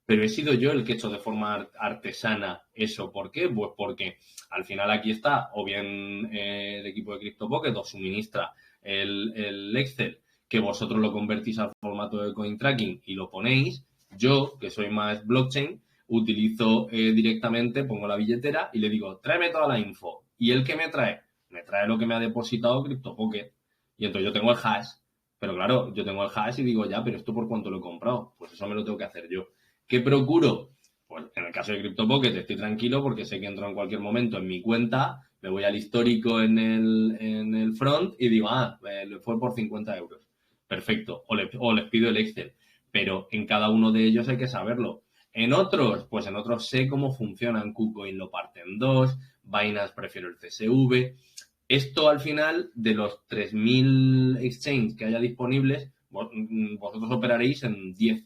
Pero he sido yo el que he hecho de forma artesana eso. ¿Por qué? Pues porque al final aquí está, o bien el equipo de CryptoPocket os suministra el Excel, que vosotros lo convertís al formato de coin tracking y lo ponéis. Yo, que soy más blockchain, utilizo directamente, pongo la billetera y le digo, tráeme toda la info. ¿Y él qué me trae? Me trae lo que me ha depositado CryptoPocket. Y entonces yo tengo el hash. Pero claro, yo tengo el hash y digo, ya, pero ¿esto por cuánto lo he comprado? Pues eso me lo tengo que hacer yo. ¿Qué procuro? Pues en el caso de CryptoPocket estoy tranquilo porque sé que entro en cualquier momento en mi cuenta, me voy al histórico en el front y digo, fue por 50 euros. Perfecto. O les pido el Excel. Pero en cada uno de ellos hay que saberlo. En otros, pues en otros sé cómo funcionan. KuCoin lo parte en dos, Binance prefiero el CSV. Esto al final, de los 3.000 exchanges que haya disponibles, vosotros operaréis en 10.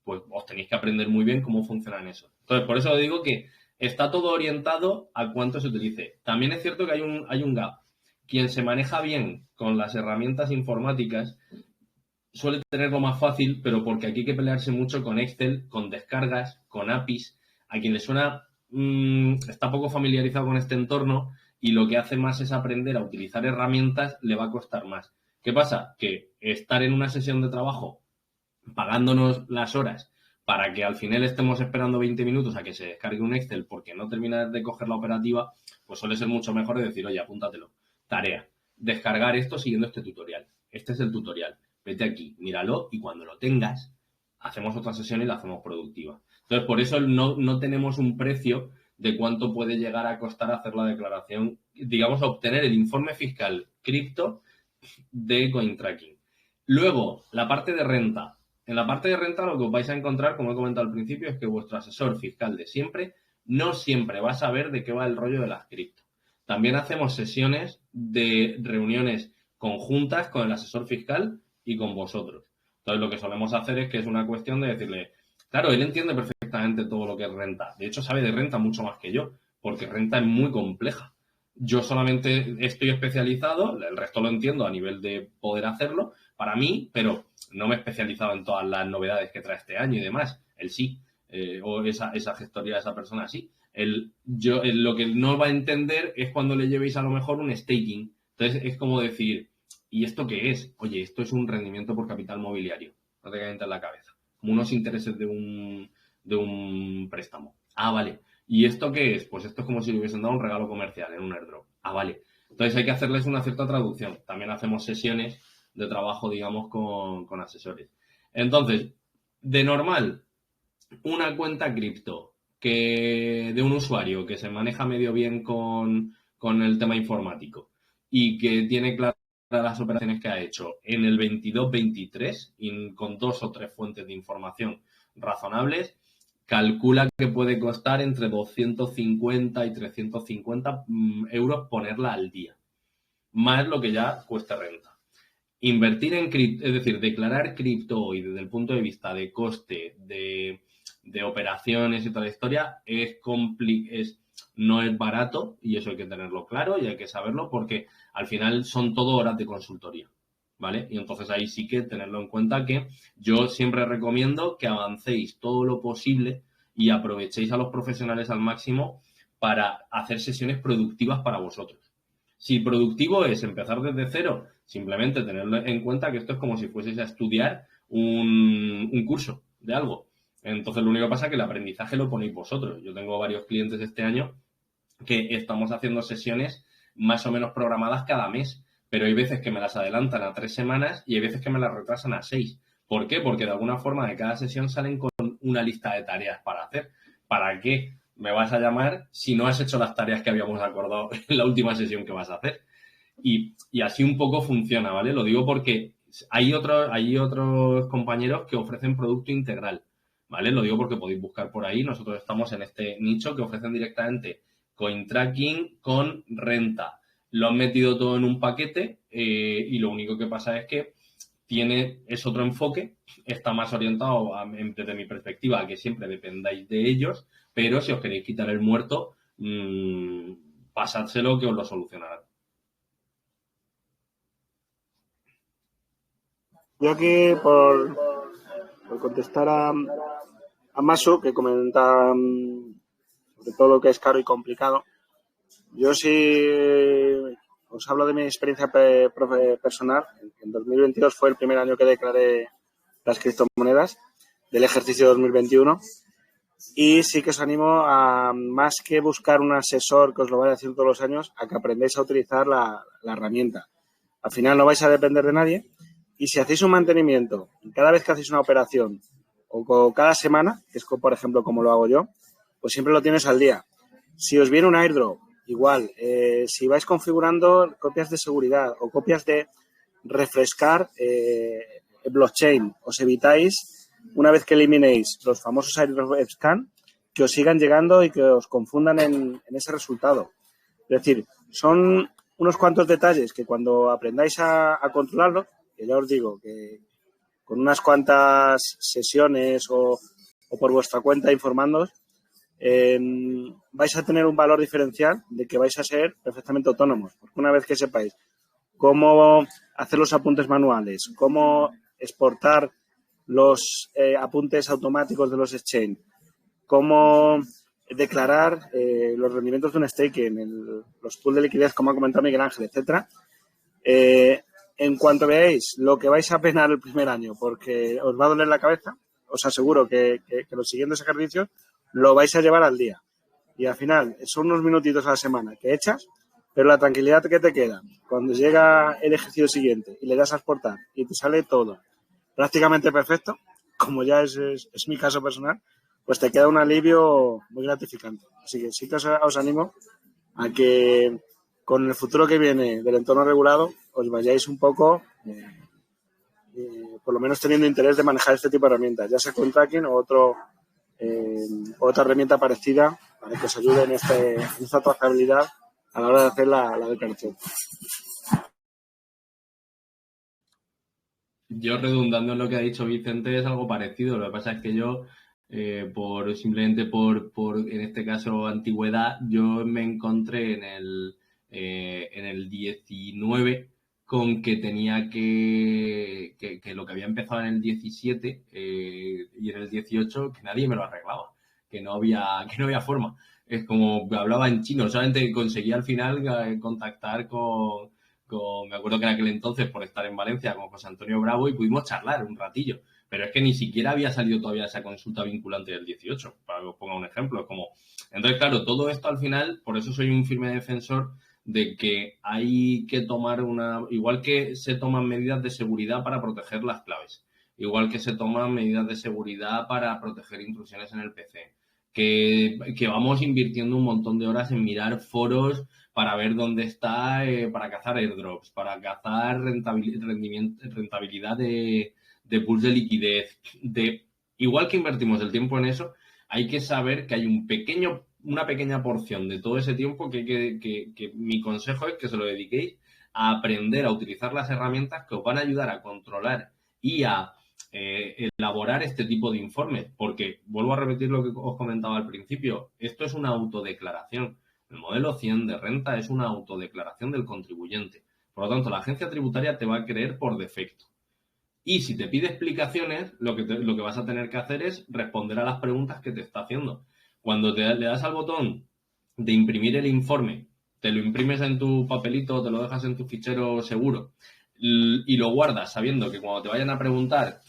Pues os tenéis que aprender muy bien cómo funcionan eso. Entonces, por eso digo que está todo orientado a cuánto se utilice. También es cierto que hay un gap. Quien se maneja bien con las herramientas informáticas suele tenerlo más fácil, pero porque aquí hay que pelearse mucho con Excel, con descargas, con APIs. A quien le suena, está poco familiarizado con este entorno y lo que hace más es aprender a utilizar herramientas, le va a costar más. ¿Qué pasa? Que estar en una sesión de trabajo pagándonos las horas para que al final estemos esperando 20 minutos a que se descargue un Excel porque no termina de coger la operativa, pues suele ser mucho mejor de decir, oye, apúntatelo. Tarea, descargar esto siguiendo este tutorial. Este es el tutorial. Vete aquí, míralo y cuando lo tengas, hacemos otra sesión y la hacemos productiva. Entonces, por eso no tenemos un precio de cuánto puede llegar a costar hacer la declaración, digamos, obtener el informe fiscal cripto de CoinTracking. Luego, la parte de renta. En la parte de renta lo que os vais a encontrar, como he comentado al principio, es que vuestro asesor fiscal de siempre no siempre va a saber de qué va el rollo de las cripto. También hacemos sesiones de reuniones conjuntas con el asesor fiscal y con vosotros. Entonces, lo que solemos hacer es que es una cuestión de decirle, claro, él entiende perfectamente todo lo que es renta. De hecho, sabe de renta mucho más que yo, porque renta es muy compleja. Yo solamente estoy especializado, el resto lo entiendo a nivel de poder hacerlo para mí, pero no me he especializado en todas las novedades que trae este año y demás. Él sí, o esa gestoría de esa persona sí. Lo que no va a entender es cuando le llevéis a lo mejor un staking. Entonces es como decir, ¿y esto qué es? Oye, esto es un rendimiento por capital mobiliario. No te calientes la cabeza. Como unos intereses de un préstamo. Ah, vale. ¿Y esto qué es? Pues esto es como si le hubiesen dado un regalo comercial en un airdrop. Ah, vale. Entonces hay que hacerles una cierta traducción. También hacemos sesiones de trabajo, digamos, con asesores. Entonces, de normal, una cuenta cripto de un usuario que se maneja medio bien con el tema informático y que tiene claras las operaciones que ha hecho en el 22-23 y con 2 o 3 fuentes de información razonables, calcula que puede costar entre 250 y 350 euros ponerla al día, más lo que ya cueste renta. Invertir en cripto, es decir, declarar cripto hoy desde el punto de vista de coste, de operaciones y toda la historia, no es barato y eso hay que tenerlo claro y hay que saberlo porque al final son todo horas de consultoría, ¿vale? Y entonces ahí sí que tenerlo en cuenta que yo siempre recomiendo que avancéis todo lo posible y aprovechéis a los profesionales al máximo para hacer sesiones productivas para vosotros. Si productivo es empezar desde cero, simplemente tenerlo en cuenta que esto es como si fueseis a estudiar un curso de algo. Entonces lo único que pasa es que el aprendizaje lo ponéis vosotros. Yo tengo varios clientes este año que estamos haciendo sesiones más o menos programadas cada mes, pero hay veces que me las adelantan a 3 semanas y hay veces que me las retrasan a 6. ¿Por qué? Porque de alguna forma de cada sesión salen con una lista de tareas para hacer. ¿Para qué me vas a llamar si no has hecho las tareas que habíamos acordado en la última sesión que vas a hacer? Y así un poco funciona, ¿vale? Lo digo porque hay otros compañeros que ofrecen producto integral. ¿vale? Lo digo porque podéis buscar por ahí. Nosotros estamos en este nicho que ofrecen directamente coin tracking con renta. Lo han metido todo en un paquete y lo único que pasa es que es otro enfoque, está más orientado, desde mi perspectiva, a que siempre dependáis de ellos, pero si os queréis quitar el muerto, pasádselo que os lo solucionarán. Yo aquí, por contestar a Masu, que comenta sobre todo lo que es caro y complicado, yo sí os hablo de mi experiencia personal. En 2022 fue el primer año que declaré las criptomonedas del ejercicio 2021 y sí que os animo a, más que buscar un asesor que os lo vaya haciendo todos los años, a que aprendáis a utilizar la herramienta. Al final no vais a depender de nadie y si hacéis un mantenimiento cada vez que hacéis una operación o cada semana, que es por ejemplo como lo hago yo, pues siempre lo tienes al día. Si os viene un airdrop, igual, si vais configurando copias de seguridad o copias de refrescar blockchain, os evitáis, una vez que eliminéis los famosos airdrop scan, que os sigan llegando y que os confundan en ese resultado. Es decir, son unos cuantos detalles que cuando aprendáis a controlarlo, que ya os digo que con unas cuantas sesiones o por vuestra cuenta informándoos, vais a tener un valor diferencial de que vais a ser perfectamente autónomos. Porque una vez que sepáis cómo hacer los apuntes manuales, cómo exportar los apuntes automáticos de los exchange, cómo declarar los rendimientos de un staking, los pools de liquidez, como ha comentado Miguel Ángel, etcétera. En cuanto veáis lo que vais a penar el primer año, porque os va a doler la cabeza, os aseguro que los siguientes ejercicios lo vais a llevar al día. Y al final son unos minutitos a la semana que echas, pero la tranquilidad que te queda cuando llega el ejercicio siguiente y le das a exportar y te sale todo prácticamente perfecto, como ya es mi caso personal, pues te queda un alivio muy gratificante. Así que sí que os animo a que con el futuro que viene del entorno regulado os vayáis un poco, por lo menos teniendo interés de manejar este tipo de herramientas, ya sea con tracking o otra herramienta parecida para que os ayude en esta trazabilidad a la hora de hacer la declaración. Yo, redundando en lo que ha dicho Vicente, es algo parecido. Lo que pasa es que yo, simplemente por en este caso antigüedad, yo me encontré en el 19 con que tenía que lo que había empezado en el 17 y en el 18 que nadie me lo arreglaba, que no había forma. Es como hablaba en chino, solamente conseguía al final contactar me acuerdo que en aquel entonces, por estar en Valencia, con José Antonio Bravo, y pudimos charlar un ratillo. Pero es que ni siquiera había salido todavía esa consulta vinculante del 18, para que os ponga un ejemplo. Entonces, claro, todo esto al final, por eso soy un firme defensor de que hay que tomar igual que se toman medidas de seguridad para proteger las claves, igual que se toman medidas de seguridad para proteger intrusiones en el PC, que vamos invirtiendo un montón de horas en mirar foros para ver dónde está, para cazar airdrops, para cazar rentabilidad de pools de liquidez. Igual que invertimos el tiempo en eso, hay que saber que hay una pequeña porción de todo ese tiempo que mi consejo es que se lo dediquéis a aprender a utilizar las herramientas que os van a ayudar a controlar y a elaborar este tipo de informes, porque vuelvo a repetir lo que os comentaba al principio, esto es una autodeclaración. El modelo 100 de renta es una autodeclaración del contribuyente. Por lo tanto, la agencia tributaria te va a creer por defecto. Y si te pide explicaciones, lo que vas a tener que hacer es responder a las preguntas que te está haciendo. Cuando le das al botón de imprimir el informe, te lo imprimes en tu papelito, te lo dejas en tu fichero seguro y lo guardas sabiendo que cuando te vayan a preguntar,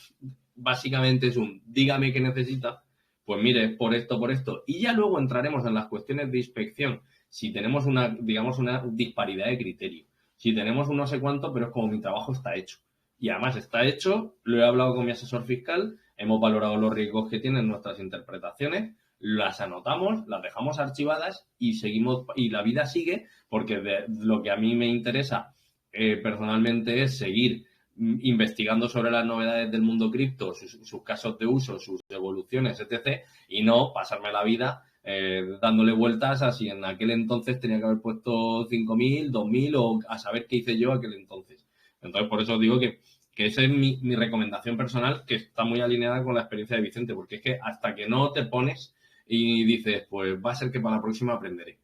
básicamente es dígame qué necesita, pues mire, por esto. Y ya luego entraremos en las cuestiones de inspección. Si tenemos una disparidad de criterio. Si tenemos un no sé cuánto, pero es como mi trabajo está hecho. Y además está hecho, lo he hablado con mi asesor fiscal, hemos valorado los riesgos que tienen nuestras interpretaciones, las anotamos, las dejamos archivadas y seguimos, y la vida sigue, porque lo que a mí me interesa personalmente es seguir investigando sobre las novedades del mundo cripto, sus casos de uso, sus evoluciones, etc. Y no pasarme la vida dándole vueltas a si en aquel entonces tenía que haber puesto 5.000, 2.000 o a saber qué hice yo aquel entonces. Entonces, por eso digo que esa es mi recomendación personal, que está muy alineada con la experiencia de Vicente, porque es que hasta que no te pones y dices, pues va a ser que para la próxima aprenderé.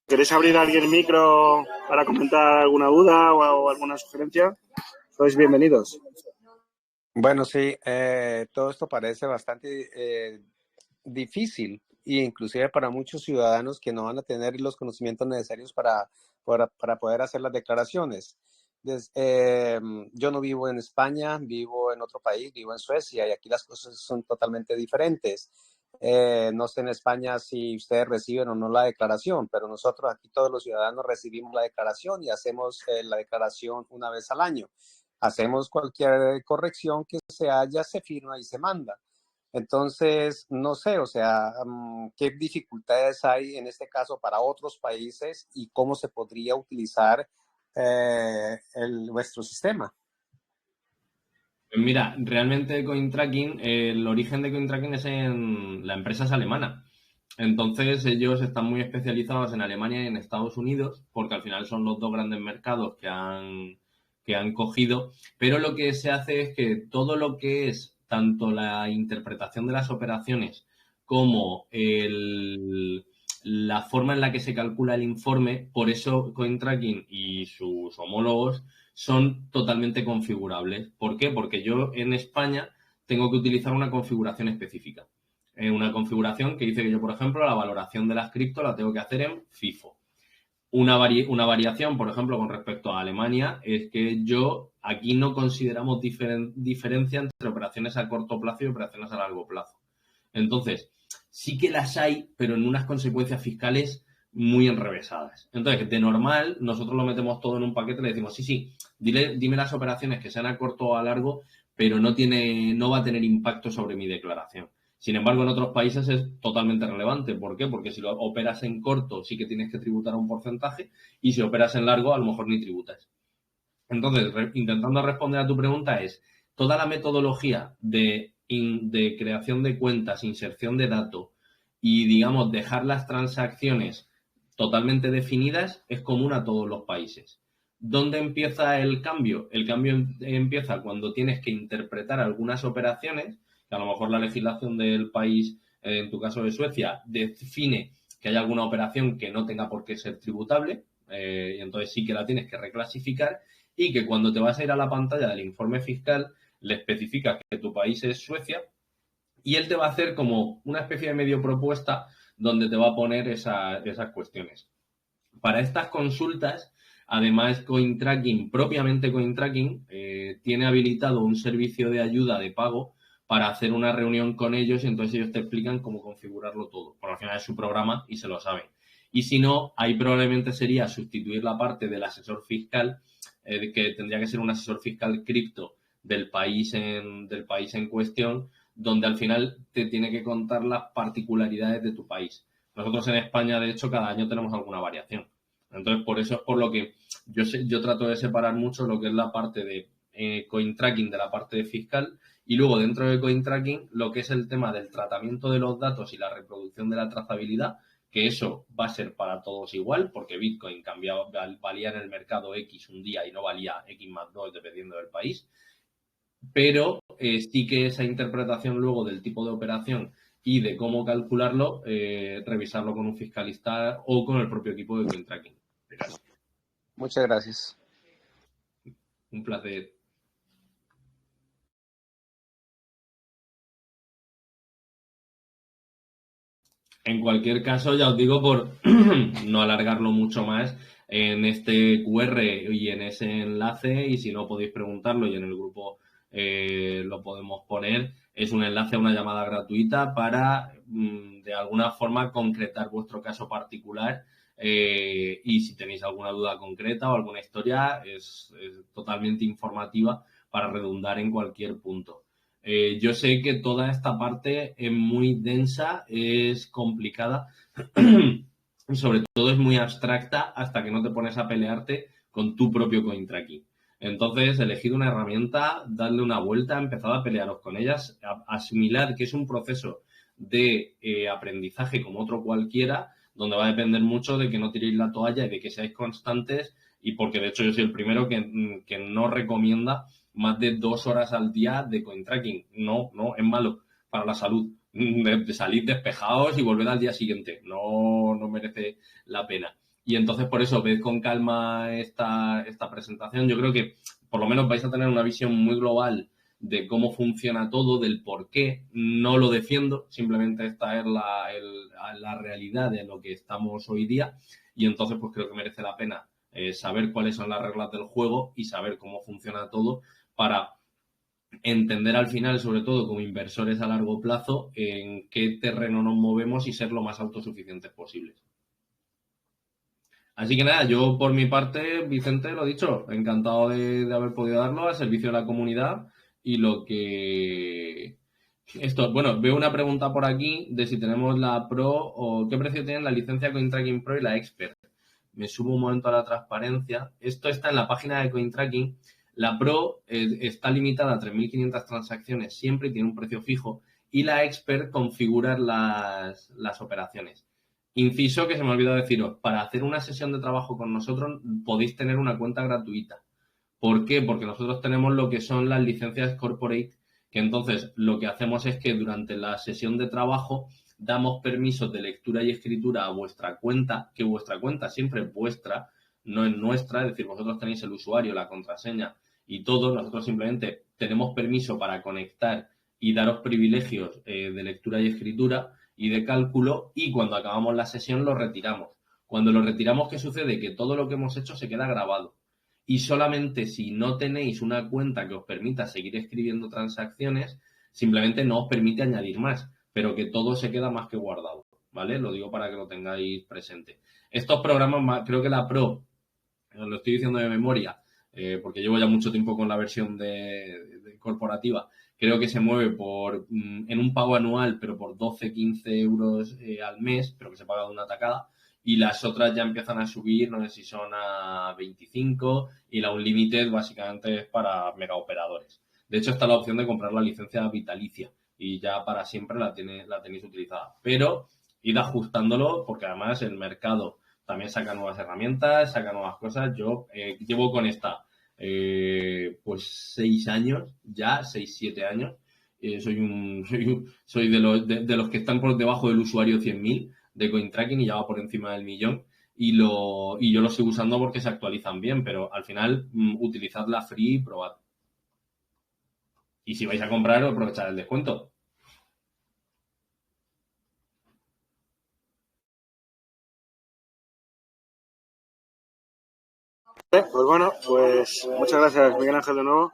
¿Queréis abrir a alguien el micro para comentar alguna duda o alguna sugerencia? Sois bienvenidos. Bueno, sí, todo esto parece bastante difícil e inclusive para muchos ciudadanos que no van a tener los conocimientos necesarios para poder hacer las declaraciones. Yo no vivo en España, vivo en otro país, vivo en Suecia y aquí las cosas son totalmente diferentes. No sé en España si ustedes reciben o no la declaración, pero nosotros aquí todos los ciudadanos recibimos la declaración y hacemos la declaración una vez al año. Hacemos cualquier corrección que se haya, se firma y se manda. Entonces, no sé, o sea, ¿qué dificultades hay en este caso para otros países y cómo se podría utilizar nuestro sistema? Mira, realmente CoinTracking, el origen de CoinTracking la empresa es alemana. Entonces ellos están muy especializados en Alemania y en Estados Unidos, porque al final son los dos grandes mercados que han cogido. Pero lo que se hace es que todo lo que es tanto la interpretación de las operaciones como la forma en la que se calcula el informe, por eso CoinTracking y sus homólogos son totalmente configurables. ¿Por qué? Porque yo en España tengo que utilizar una configuración específica. Una configuración que dice que yo, por ejemplo, la valoración de las cripto la tengo que hacer en FIFO. Una variación, por ejemplo, con respecto a Alemania, es que aquí no consideramos diferencia entre operaciones a corto plazo y operaciones a largo plazo. Entonces, sí que las hay, pero en unas consecuencias fiscales muy enrevesadas. Entonces, de normal, nosotros lo metemos todo en un paquete y le decimos, sí, dime las operaciones que sean a corto o a largo, pero no va a tener impacto sobre mi declaración. Sin embargo, en otros países es totalmente relevante. ¿Por qué? Porque si lo operas en corto sí que tienes que tributar un porcentaje y si operas en largo a lo mejor ni tributas. Entonces, intentando responder a tu pregunta es, toda la metodología de creación de cuentas, inserción de datos y, digamos, dejar las transacciones totalmente definidas es común a todos los países. ¿Dónde empieza el cambio? El cambio empieza cuando tienes que interpretar algunas operaciones, que a lo mejor la legislación del país, en tu caso de Suecia, define que hay alguna operación que no tenga por qué ser tributable, y entonces sí que la tienes que reclasificar, y que cuando te vas a ir a la pantalla del informe fiscal le especificas que tu país es Suecia y él te va a hacer como una especie de medio propuesta donde te va a poner esas cuestiones. Para estas consultas, además propiamente CoinTracking, tiene habilitado un servicio de ayuda de pago para hacer una reunión con ellos y entonces ellos te explican cómo configurarlo todo. Por al final es su programa y se lo saben. Y si no, ahí probablemente sería sustituir la parte del asesor fiscal, que tendría que ser un asesor fiscal cripto del país en cuestión, donde al final te tiene que contar las particularidades de tu país. Nosotros en España, de hecho, cada año tenemos alguna variación. Entonces, por eso es por lo que yo trato de separar mucho lo que es la parte de CoinTracking de la parte de fiscal y luego dentro de CoinTracking lo que es el tema del tratamiento de los datos y la reproducción de la trazabilidad, que eso va a ser para todos igual, porque Bitcoin valía en el mercado X un día y no valía X más 2 dependiendo del país. Pero sí que esa interpretación luego del tipo de operación y de cómo calcularlo, revisarlo con un fiscalista o con el propio equipo de CoinTracking. Muchas gracias. Un placer. En cualquier caso, ya os digo, por no alargarlo mucho más, en este QR y en ese enlace, y si no podéis preguntarlo y en el grupo lo podemos poner, es un enlace a una llamada gratuita para, de alguna forma, concretar vuestro caso particular y si tenéis alguna duda concreta o alguna historia, es totalmente informativa para redundar en cualquier punto. Yo sé que toda esta parte es muy densa, es complicada y sobre todo es muy abstracta hasta que no te pones a pelearte con tu propio coin tracking. Entonces, elegid una herramienta, dadle una vuelta, empezad a pelearos con ellas, asimilad que es un proceso de aprendizaje como otro cualquiera, donde va a depender mucho de que no tiréis la toalla y de que seáis constantes, y porque de hecho yo soy el primero que no recomienda más de 2 horas al día de coin tracking. No, es malo para la salud. De salir despejados y volver al día siguiente. No merece la pena. Y entonces, por eso, ved con calma esta presentación. Yo creo que por lo menos vais a tener una visión muy global de cómo funciona todo, del por qué. No lo defiendo, simplemente esta es la realidad de lo que estamos hoy día. Y entonces, pues creo que merece la pena saber cuáles son las reglas del juego y saber cómo funciona todo para entender al final, sobre todo como inversores a largo plazo, en qué terreno nos movemos y ser lo más autosuficientes posibles. Así que nada, yo por mi parte, Vicente, lo dicho, encantado de haber podido darlo al servicio de la comunidad y lo que... Bueno, veo una pregunta por aquí de si tenemos la Pro o qué precio tienen la licencia CoinTracking Pro y la Expert. Me subo un momento a la transparencia. Esto está en la página de CoinTracking. La Pro está limitada a 3.500 transacciones siempre y tiene un precio fijo. Y la Expert configura las operaciones. Inciso que se me olvidó deciros, para hacer una sesión de trabajo con nosotros podéis tener una cuenta gratuita. ¿Por qué? Porque nosotros tenemos lo que son las licencias corporate, que entonces lo que hacemos es que durante la sesión de trabajo damos permisos de lectura y escritura a vuestra cuenta, que vuestra cuenta siempre es vuestra, no es nuestra, es decir, vosotros tenéis el usuario, la contraseña y todo, nosotros simplemente tenemos permiso para conectar y daros privilegios de lectura y escritura y de cálculo, y cuando acabamos la sesión lo retiramos. Cuando lo retiramos, ¿qué sucede? Que todo lo que hemos hecho se queda grabado. Y solamente si no tenéis una cuenta que os permita seguir escribiendo transacciones, simplemente no os permite añadir más, pero que todo se queda más que guardado, ¿vale? Lo digo para que lo tengáis presente. Estos programas, creo que la Pro, lo estoy diciendo de memoria, porque llevo ya mucho tiempo con la versión de corporativa, creo que se mueve en un pago anual, pero por 12, 15 euros al mes, pero que se paga de una tacada. Y las otras ya empiezan a subir, no sé si son a 25, y la Unlimited básicamente es para megaoperadores. De hecho, está la opción de comprar la licencia vitalicia y ya para siempre la tenéis utilizada. Pero id ajustándolo porque además el mercado también saca nuevas herramientas, saca nuevas cosas. Yo llevo con esta pues 6 años, ya 6, 7 años. Soy de los que están por debajo del usuario 100.000 de CoinTracking y ya va por encima del 1.000.000 y yo lo sigo usando porque se actualizan bien, pero al final utilizad la free y probad. Y si vais a comprar, aprovechad el descuento. Pues bueno, pues muchas gracias, Miguel Ángel, de nuevo.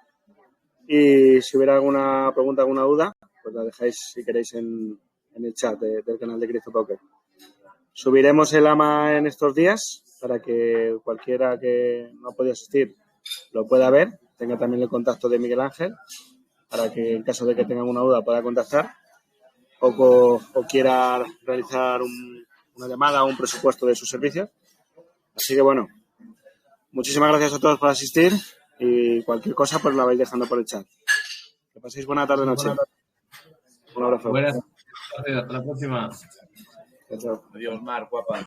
Y si hubiera alguna pregunta, alguna duda, pues la dejáis si queréis en el chat del canal de CryptoPoker. Subiremos el AMA en estos días para que cualquiera que no ha podido asistir lo pueda ver. Tenga también el contacto de Miguel Ángel para que en caso de que tenga alguna duda pueda contactar o quiera realizar una llamada o un presupuesto de sus servicios. Así que bueno, muchísimas gracias a todos por asistir y cualquier cosa pues la vais dejando por el chat. Que paséis buena tarde-noche. Un abrazo. Buenas tardes, hasta la próxima. Chao, chao. Adiós, Mar, guapa.